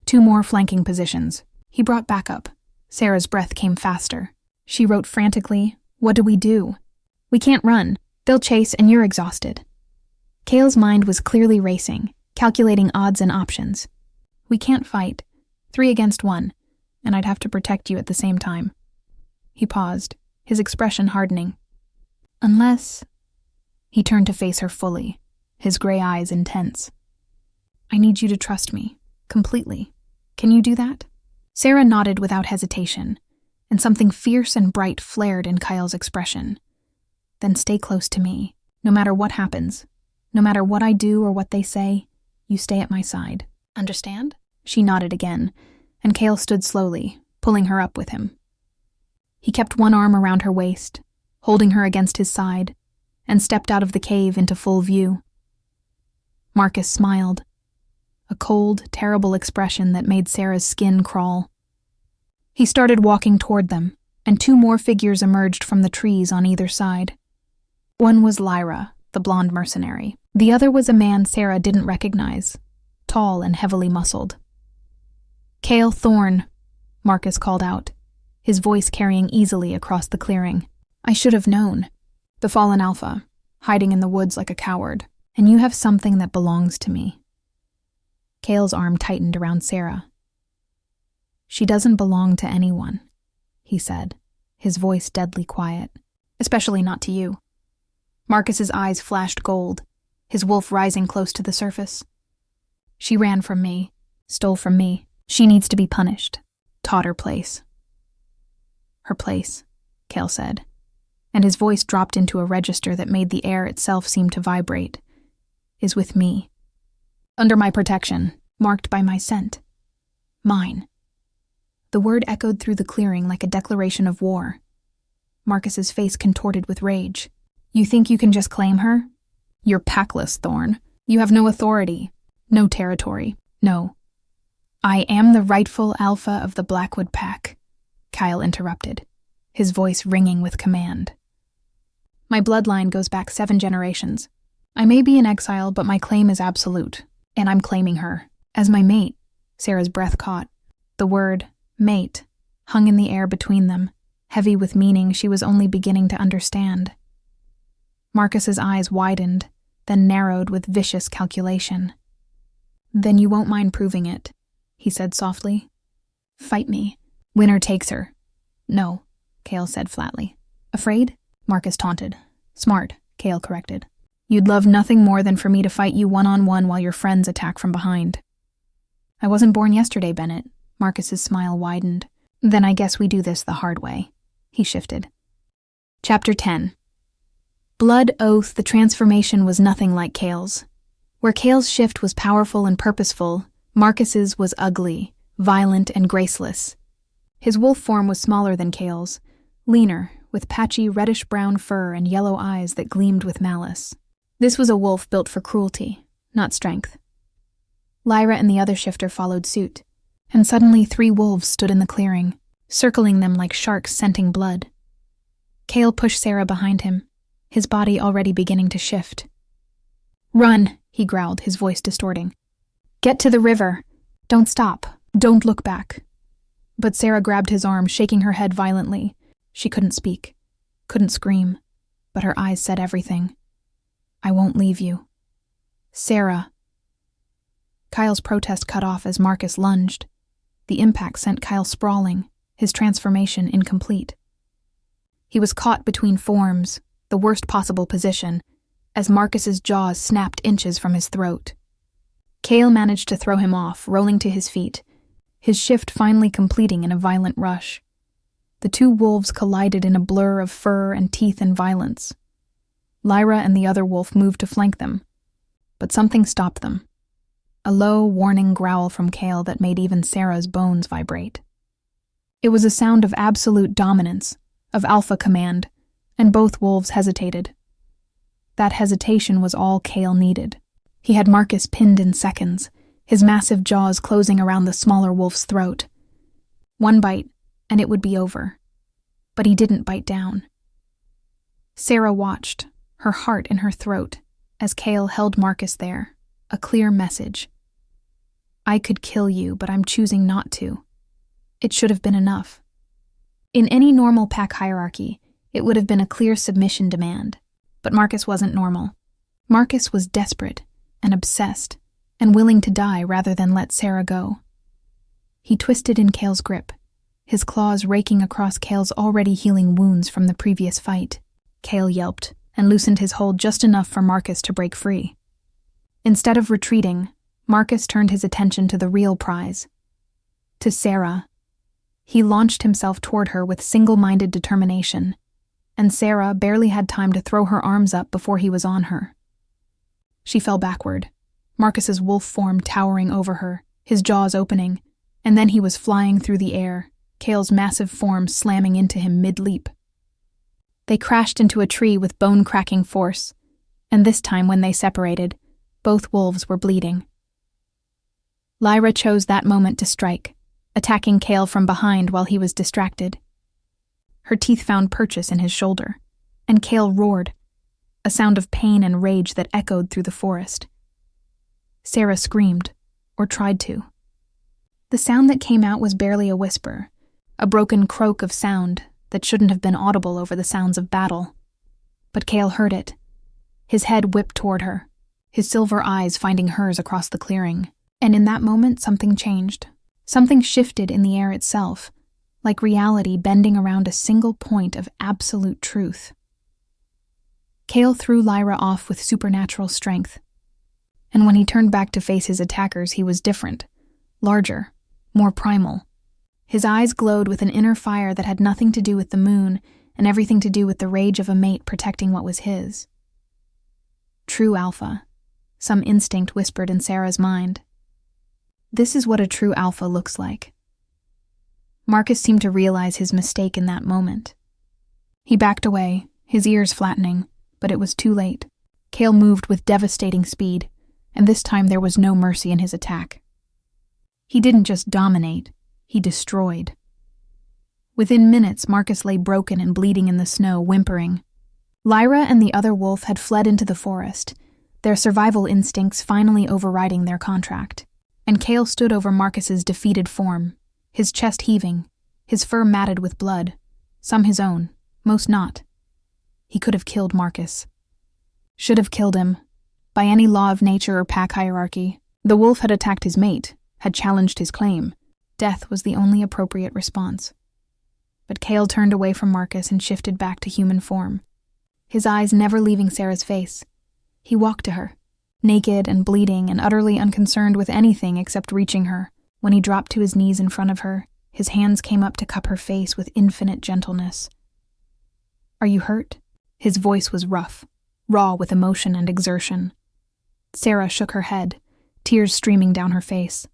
2 more flanking positions. He brought backup. Sera's breath came faster. She wrote frantically, "What do we do? We can't run. They'll chase and you're exhausted." Kael's mind was clearly racing, calculating odds and options. "We can't fight. 3 against 1, and I'd have to protect you at the same time." He paused, his expression hardening. "Unless—" He turned to face her fully, his gray eyes intense. "I need you to trust me, completely. Can you do that?" Sera nodded without hesitation, and something fierce and bright flared in Kael's expression. "Then stay close to me, no matter what happens, No matter what I do or what they say, you stay at my side. Understand? She nodded again, and Kael stood slowly, pulling her up with him. He kept one arm around her waist, holding her against his side, and stepped out of the cave into full view. Marcus smiled, a cold, terrible expression that made Sera's skin crawl. He started walking toward them, and two more figures emerged from the trees on either side. One was Lyra, the blonde mercenary. The other was a man Sera didn't recognize, tall and heavily muscled. "Kael Thorne," Marcus called out, his voice carrying easily across the clearing. "I should have known. The fallen alpha, hiding in the woods like a coward, and you have something that belongs to me." Kael's arm tightened around Sera. "She doesn't belong to anyone," he said, his voice deadly quiet. "Especially not to you." Marcus's eyes flashed gold, his wolf rising close to the surface. "She ran from me, stole from me. She needs to be punished. Taught her place." "Her place," Kael said, and his voice dropped into a register that made the air itself seem to vibrate, "is with me. Under my protection, marked by my scent. Mine." The word echoed through the clearing like a declaration of war. Marcus's face contorted with rage. "You think you can just claim her? You're packless, Thorne. You have no authority, no territory. No. I am the rightful alpha of the Blackwood Pack," Kael interrupted, his voice ringing with command. "My bloodline goes back 7 generations. I may be in exile, but my claim is absolute, and I'm claiming her. As my mate," Sera's breath caught. The word, mate, hung in the air between them, heavy with meaning she was only beginning to understand. Marcus's eyes widened, then narrowed with vicious calculation. "Then you won't mind proving it," he said softly. "Fight me. Winner takes her." "No," Kael said flatly. "Afraid?" Marcus taunted. "Smart," Kael corrected. "You'd love nothing more than for me to fight you one-on-one while your friends attack from behind." "I wasn't born yesterday, Bennett." Marcus's smile widened. "Then I guess we do this the hard way." He shifted. Chapter 10. Blood oath, the transformation was nothing like Kael's. Where Kael's shift was powerful and purposeful, Marcus's was ugly, violent, and graceless. His wolf form was smaller than Kael's, leaner, with patchy reddish-brown fur and yellow eyes that gleamed with malice. This was a wolf built for cruelty, not strength. Lyra and the other shifter followed suit, and suddenly 3 wolves stood in the clearing, circling them like sharks scenting blood. Kael pushed Sera behind him, his body already beginning to shift. "Run," he growled, his voice distorting. "Get to the river. Don't stop. Don't look back." But Sera grabbed his arm, shaking her head violently. She couldn't speak, couldn't scream, but her eyes said everything. "I won't leave you." "Sera." Kael's protest cut off as Marcus lunged. The impact sent Kael sprawling, his transformation incomplete. He was caught between forms, the worst possible position, as Marcus's jaws snapped inches from his throat. Kael managed to throw him off, rolling to his feet, his shift finally completing in a violent rush. The 2 wolves collided in a blur of fur and teeth and violence. Lyra and the other wolf moved to flank them, but something stopped them. A low, warning growl from Kael that made even Sera's bones vibrate. It was a sound of absolute dominance, of alpha command, and both wolves hesitated. That hesitation was all Kael needed. He had Marcus pinned in seconds, his massive jaws closing around the smaller wolf's throat. One bite, and it would be over. But he didn't bite down. Sera watched, her heart in her throat, as Kael held Marcus there, a clear message. "I could kill you, but I'm choosing not to." It should have been enough. In any normal pack hierarchy, it would have been a clear submission demand. But Marcus wasn't normal. Marcus was desperate and obsessed and willing to die rather than let Sera go. He twisted in Kael's grip, his claws raking across Kael's already healing wounds from the previous fight. Kael yelped and loosened his hold just enough for Marcus to break free. Instead of retreating, Marcus turned his attention to the real prize, to Sera. He launched himself toward her with single-minded determination, and Sera barely had time to throw her arms up before he was on her. She fell backward, Marcus's wolf form towering over her, his jaws opening, and then he was flying through the air, Kael's massive form slamming into him mid-leap. They crashed into a tree with bone-cracking force, and this time when they separated, both wolves were bleeding. Lyra chose that moment to strike, attacking Kael from behind while he was distracted. Her teeth found purchase in his shoulder, and Kael roared, a sound of pain and rage that echoed through the forest. Sera screamed, or tried to. The sound that came out was barely a whisper, a broken croak of sound that shouldn't have been audible over the sounds of battle. But Kael heard it. His head whipped toward her, his silver eyes finding hers across the clearing, and in that moment something changed. Something shifted in the air itself, like reality bending around a single point of absolute truth. Kael threw Lyra off with supernatural strength, and when he turned back to face his attackers, he was different, larger, more primal. His eyes glowed with an inner fire that had nothing to do with the moon and everything to do with the rage of a mate protecting what was his. True alpha, some instinct whispered in Sera's mind. This is what a true alpha looks like. Marcus seemed to realize his mistake in that moment. He backed away, his ears flattening, but it was too late. Kael moved with devastating speed, and this time there was no mercy in his attack. He didn't just dominate, he destroyed. Within minutes, Marcus lay broken and bleeding in the snow, whimpering. Lyra and the other wolf had fled into the forest, their survival instincts finally overriding their contract, and Kael stood over Marcus's defeated form, his chest heaving, his fur matted with blood, some his own, most not. He could have killed Marcus. Should have killed him. By any law of nature or pack hierarchy, the wolf had attacked his mate, had challenged his claim. Death was the only appropriate response. But Kael turned away from Marcus and shifted back to human form, his eyes never leaving Sera's face. He walked to her, naked and bleeding and utterly unconcerned with anything except reaching her. When he dropped to his knees in front of her, his hands came up to cup her face with infinite gentleness. "Are you hurt?" His voice was rough, raw with emotion and exertion. Sera shook her head, tears streaming down her face.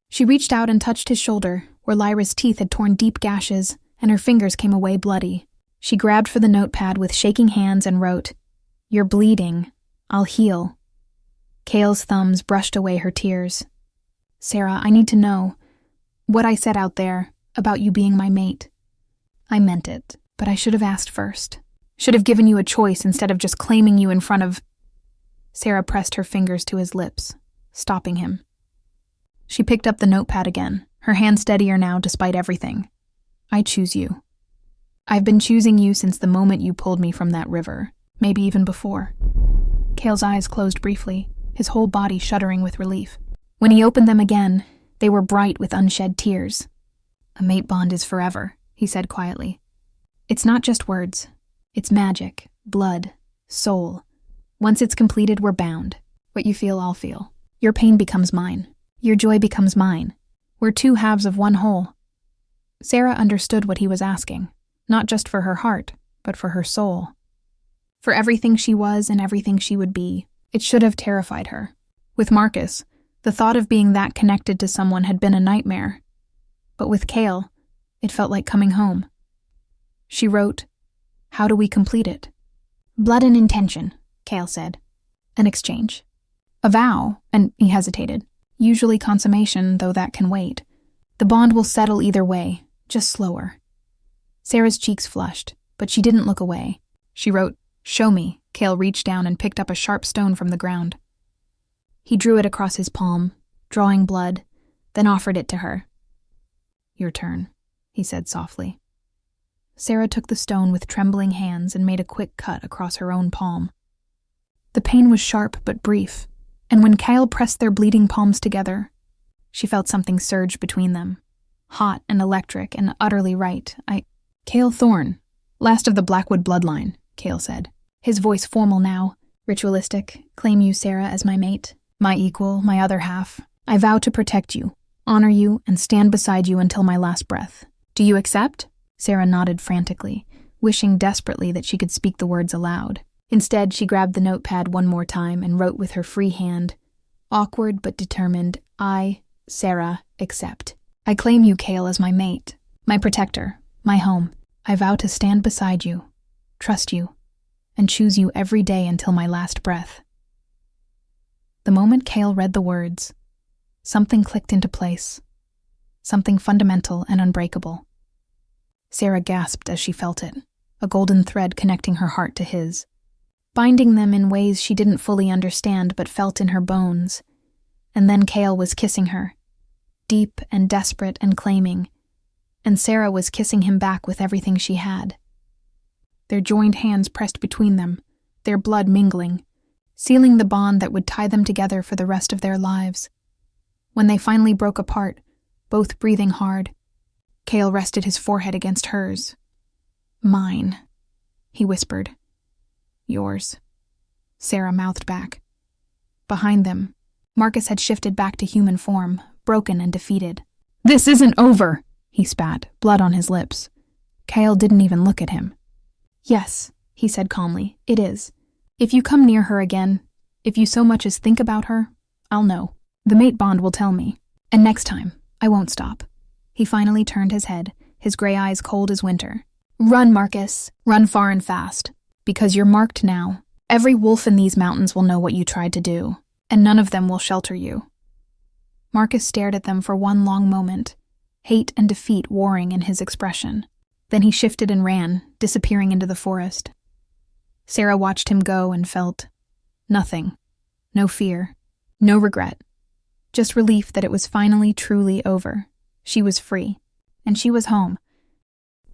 She reached out and touched his shoulder, where Lyra's teeth had torn deep gashes, and her fingers came away bloody. She grabbed for the notepad with shaking hands and wrote, "You're bleeding. I'll heal." Kael's thumbs brushed away her tears. "Sera, I need to know what I said out there about you being my mate. I meant it, but I should have asked first. Should have given you a choice instead of just claiming you in front of..." Sera pressed her fingers to his lips, stopping him. She picked up the notepad again, her hand steadier now despite everything. "I choose you. I've been choosing you since the moment you pulled me from that river, maybe even before." Kael's eyes closed briefly, his whole body shuddering with relief. When he opened them again, they were bright with unshed tears. "A mate bond is forever," he said quietly. "It's not just words. It's magic, blood, soul. Once it's completed, we're bound. What you feel, I'll feel. Your pain becomes mine. Your joy becomes mine. We're two halves of one whole." Sera understood what he was asking, not just for her heart, but for her soul. For everything she was and everything she would be, it should have terrified her. With Marcus, the thought of being that connected to someone had been a nightmare. But with Kael, it felt like coming home. She wrote, "How do we complete it?" "Blood and intention," Kael said. "An exchange. A vow," and he hesitated. "Usually consummation, though that can wait. The bond will settle either way, just slower." Sera's cheeks flushed, but she didn't look away. She wrote, "Show me." Kael reached down and picked up a sharp stone from the ground. He drew it across his palm, drawing blood, then offered it to her. "Your turn," he said softly. Sera took the stone with trembling hands and made a quick cut across her own palm. The pain was sharp but brief, and when Kael pressed their bleeding palms together, she felt something surge between them. Hot and electric and utterly right. "Kael Thorne, last of the Blackwood bloodline," Kael said, his voice formal now, ritualistic. "Claim you, Sera, as my mate, my equal, my other half. I vow to protect you, honor you, and stand beside you until my last breath. Do you accept?" Sera nodded frantically, wishing desperately that she could speak the words aloud. Instead, she grabbed the notepad one more time and wrote with her free hand, awkward but determined, I, Sera, accept. I claim you, Kael, as my mate, my protector, my home. I vow to stand beside you, trust you, and choose you every day until my last breath. The moment Kael read the words, something clicked into place, something fundamental and unbreakable. Sera gasped as she felt it, a golden thread connecting her heart to his, binding them in ways she didn't fully understand but felt in her bones. And then Kael was kissing her, deep and desperate and claiming, and Sera was kissing him back with everything she had. Their joined hands pressed between them, their blood mingling, sealing the bond that would tie them together for the rest of their lives. When they finally broke apart, both breathing hard, Kael rested his forehead against hers. Mine, he whispered. Yours, Sera mouthed back. Behind them, Marcus had shifted back to human form, broken and defeated. This isn't over, he spat, blood on his lips. Kael didn't even look at him. Yes, he said calmly, it is. If you come near her again, if you so much as think about her, I'll know. The mate bond will tell me. And next time, I won't stop. He finally turned his head, his gray eyes cold as winter. Run, Marcus. Run far and fast. Because you're marked now. Every wolf in these mountains will know what you tried to do, and none of them will shelter you. Marcus stared at them for one long moment, hate and defeat warring in his expression. Then he shifted and ran, disappearing into the forest. Sera watched him go and felt nothing. No fear. No regret. Just relief that it was finally truly over. She was free. And she was home.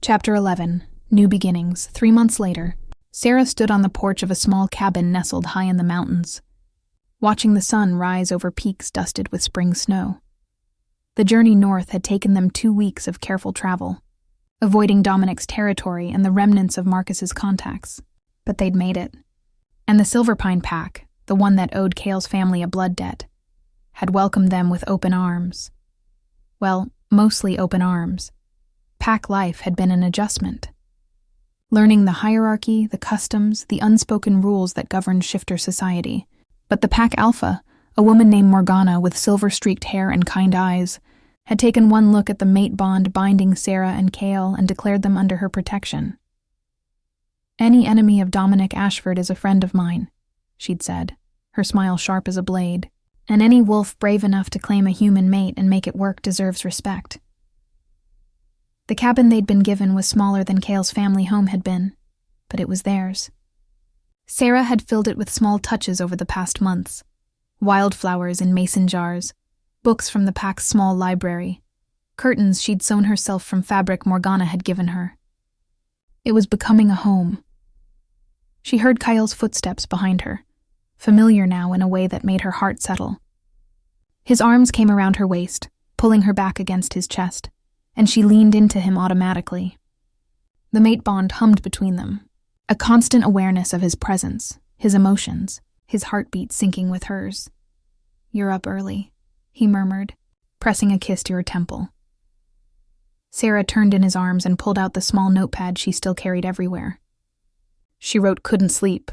Chapter 11. New Beginnings. 3 months later, Sera stood on the porch of a small cabin nestled high in the mountains, watching the sun rise over peaks dusted with spring snow. The journey north had taken them 2 weeks of careful travel, avoiding Dominic's territory and the remnants of Marcus's contacts. But they'd made it. And the Silverpine Pack, the one that owed Kael's family a blood debt, had welcomed them with open arms. Well, mostly open arms. Pack life had been an adjustment. Learning the hierarchy, the customs, the unspoken rules that governed shifter society. But the Pack Alpha, a woman named Morgana with silver-streaked hair and kind eyes, had taken one look at the mate bond binding Sera and Kael and declared them under her protection. Any enemy of Dominic Ashford is a friend of mine, she'd said, her smile sharp as a blade. And any wolf brave enough to claim a human mate and make it work deserves respect. The cabin they'd been given was smaller than Kael's family home had been, but it was theirs. Sera had filled it with small touches over the past months. Wildflowers in mason jars, books from the Pack's small library, curtains she'd sewn herself from fabric Morgana had given her. It was becoming a home. She heard Kael's footsteps behind her, familiar now in a way that made her heart settle. His arms came around her waist, pulling her back against his chest, and she leaned into him automatically. The mate bond hummed between them, a constant awareness of his presence, his emotions, his heartbeat syncing with hers. You're up early, he murmured, pressing a kiss to her temple. Sera turned in his arms and pulled out the small notepad she still carried everywhere. She wrote couldn't sleep.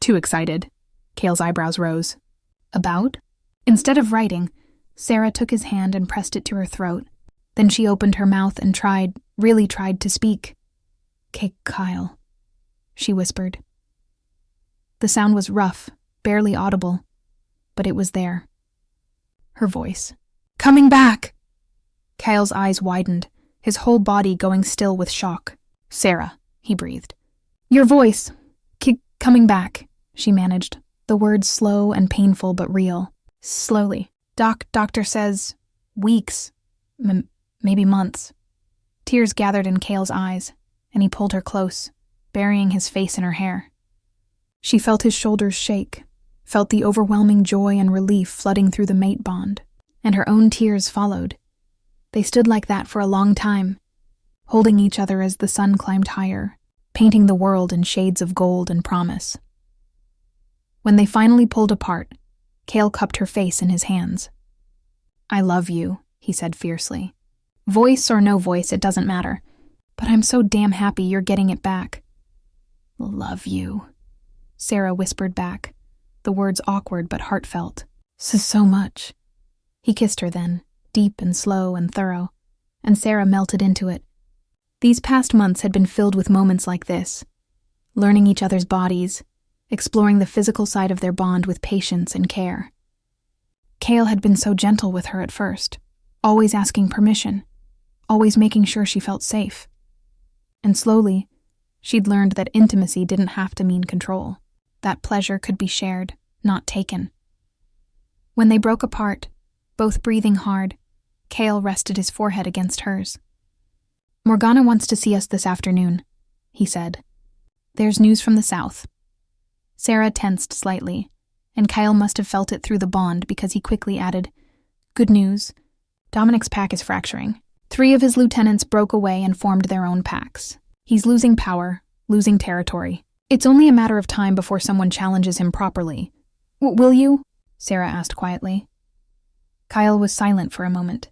Too excited. Kael's eyebrows rose. About? Instead of writing, Sera took his hand and pressed it to her throat. Then she opened her mouth and really tried to speak. Kael, she whispered. The sound was rough, barely audible, but it was there. Her voice. Coming back! Kael's eyes widened, his whole body going still with shock. Sera, he breathed. Your voice. Coming back, she managed, the words slow and painful but real. Slowly. Doctor says weeks, maybe months. Tears gathered in Kael's eyes, and he pulled her close, burying his face in her hair. She felt his shoulders shake, felt the overwhelming joy and relief flooding through the mate bond, and her own tears followed. They stood like that for a long time, holding each other as the sun climbed higher, painting the world in shades of gold and promise. When they finally pulled apart, Kael cupped her face in his hands. I love you, he said fiercely. Voice or no voice, it doesn't matter. But I'm so damn happy you're getting it back. Love you. Sera whispered back, the words awkward but heartfelt. So much. He kissed her then, deep and slow and thorough, and Sera melted into it. These past months had been filled with moments like this, learning each other's bodies, exploring the physical side of their bond with patience and care. Kael had been so gentle with her at first, always asking permission, always making sure she felt safe. And slowly, she'd learned that intimacy didn't have to mean control, that pleasure could be shared, not taken. When they broke apart, both breathing hard, Kael rested his forehead against hers. "Morgana wants to see us this afternoon," he said. "There's news from the south." Sera tensed slightly, and Kael must have felt it through the bond because he quickly added, "Good news. Dominic's pack is fracturing. 3 of his lieutenants broke away and formed their own packs. He's losing power, losing territory. It's only a matter of time before someone challenges him properly. Will you?" Sera asked quietly. Kael was silent for a moment.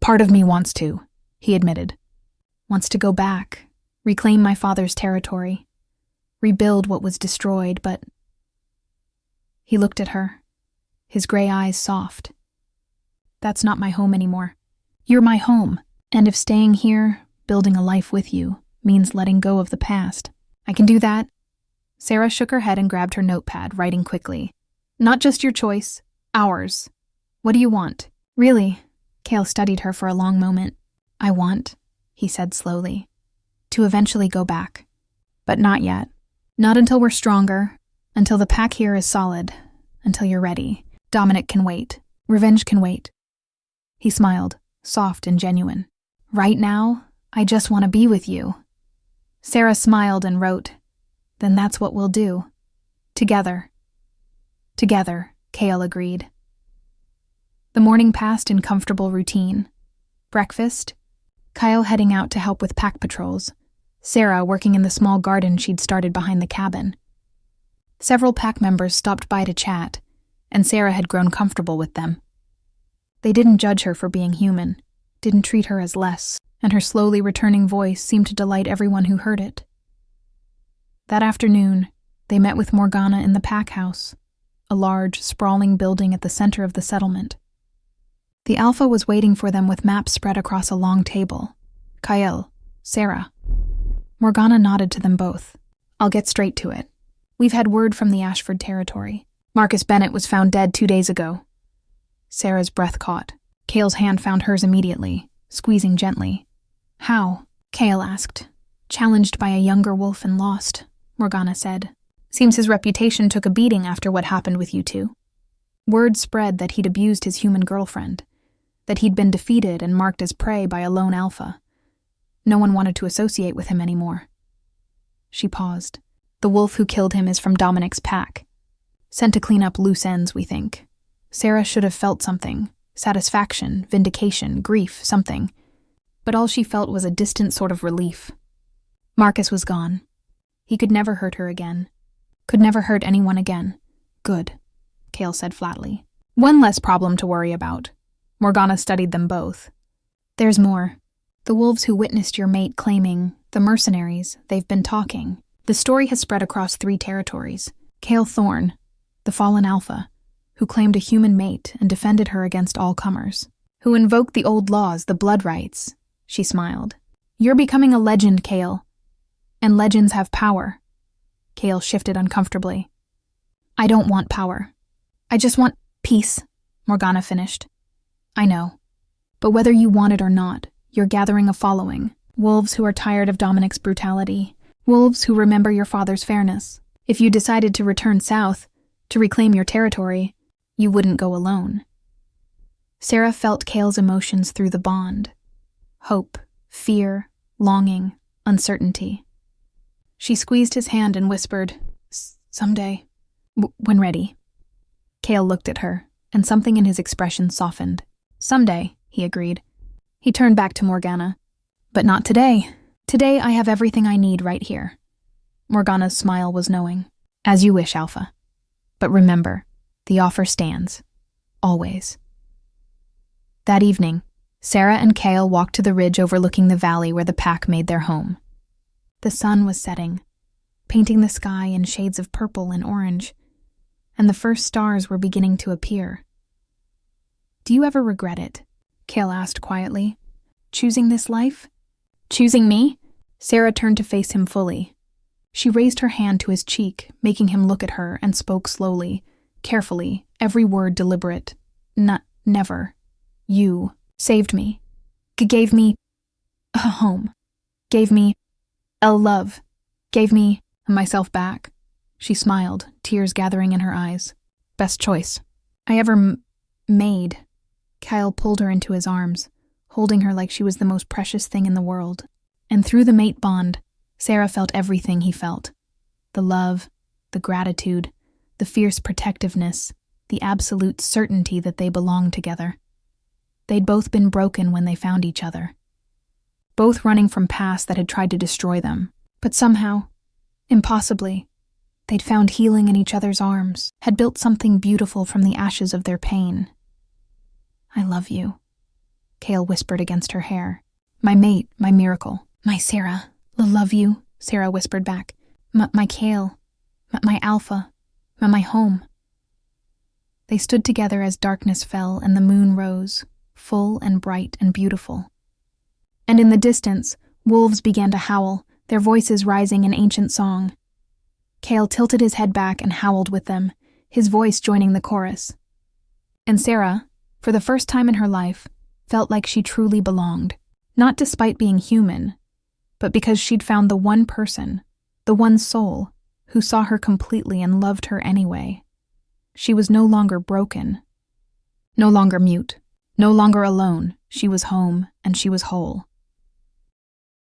"Part of me wants to," he admitted. "Wants to go back, reclaim my father's territory, rebuild what was destroyed, but..." He looked at her, his gray eyes soft. "That's not my home anymore. You're my home, and if staying here, building a life with you, means letting go of the past, I can do that." Sera shook her head and grabbed her notepad, writing quickly. "Not just your choice, ours. What do you want?" "Really?" Kael studied her for a long moment. "I want," he said slowly, "to eventually go back. But not yet. Not until we're stronger, until the pack here is solid, until you're ready. Dominic can wait. Revenge can wait." He smiled, soft and genuine. "Right now, I just want to be with you." Sera smiled and wrote, "Then that's what we'll do. Together." "Together," Kael agreed. The morning passed in comfortable routine. Breakfast, Kael heading out to help with pack patrols, Sera working in the small garden she'd started behind the cabin. Several pack members stopped by to chat, and Sera had grown comfortable with them. They didn't judge her for being human, didn't treat her as less, and her slowly returning voice seemed to delight everyone who heard it. That afternoon, they met with Morgana in the pack house, a large, sprawling building at the center of the settlement. The Alpha was waiting for them with maps spread across a long table. Kael, Sera. Morgana nodded to them both. "I'll get straight to it. We've had word from the Ashford territory. Marcus Bennett was found dead 2 days ago." Sera's breath caught. Kael's hand found hers immediately, squeezing gently. "How?" Kael asked. "Challenged by a younger wolf and lost," Morgana said. "Seems his reputation took a beating after what happened with you two. Word spread that he'd abused his human girlfriend, that he'd been defeated and marked as prey by a lone alpha. No one wanted to associate with him anymore." She paused. "The wolf who killed him is from Dominic's pack. Sent to clean up loose ends, we think. Sera should have felt something. Satisfaction, vindication, grief, something. But all she felt was a distant sort of relief. Marcus was gone. He could never hurt her again. Could never hurt anyone again. Good," Kael said flatly. "One less problem to worry about." Morgana studied them both. "There's more. The wolves who witnessed your mate claiming, the mercenaries, they've been talking. The story has spread across 3 territories. Kael Thorne, the fallen alpha, who claimed a human mate and defended her against all comers. Who invoked the old laws, the blood rights." She smiled. "You're becoming a legend, Kael. And legends have power." Kael shifted uncomfortably. "I don't want power. I just want peace," Morgana finished. "I know. But whether you want it or not, you're gathering a following. Wolves who are tired of Dominic's brutality. Wolves who remember your father's fairness. If you decided to return south, to reclaim your territory, you wouldn't go alone." Sera felt Kael's emotions through the bond. Hope, fear, longing, uncertainty. She squeezed his hand and whispered, "Someday, when ready." Kael looked at her, and something in his expression softened. "Someday," he agreed. He turned back to Morgana. "But not today. Today I have everything I need right here." Morgana's smile was knowing. "As you wish, Alpha. But remember, the offer stands. Always." That evening, Sera and Kael walked to the ridge overlooking the valley where the pack made their home. The sun was setting, painting the sky in shades of purple and orange, and the first stars were beginning to appear. "Do you ever regret it?" Kael asked quietly. "Choosing this life? Choosing me?" Sera turned to face him fully. She raised her hand to his cheek, making him look at her, and spoke slowly, carefully, every word deliberate. Never. You saved me. Gave me a home. Gave me a love. Gave me myself back. She smiled, tears gathering in her eyes. "Best choice I ever made." Kael pulled her into his arms, holding her like she was the most precious thing in the world. And through the mate bond, Sera felt everything he felt. The love, the gratitude, the fierce protectiveness, the absolute certainty that they belonged together. They'd both been broken when they found each other. Both running from past that had tried to destroy them. But somehow, impossibly, they'd found healing in each other's arms, had built something beautiful from the ashes of their pain. "I love you," Kael whispered against her hair. "My mate, my miracle, my Sera. Love you," Sera whispered back. My Kael, my alpha, my home." They stood together as darkness fell and the moon rose, full and bright and beautiful. And in the distance, wolves began to howl, their voices rising in ancient song. Kael tilted his head back and howled with them, his voice joining the chorus. And Sera, for the first time in her life, felt like she truly belonged, not despite being human, but because she'd found the one person, the one soul, who saw her completely and loved her anyway. She was no longer broken, no longer mute, no longer alone. She was home, and she was whole.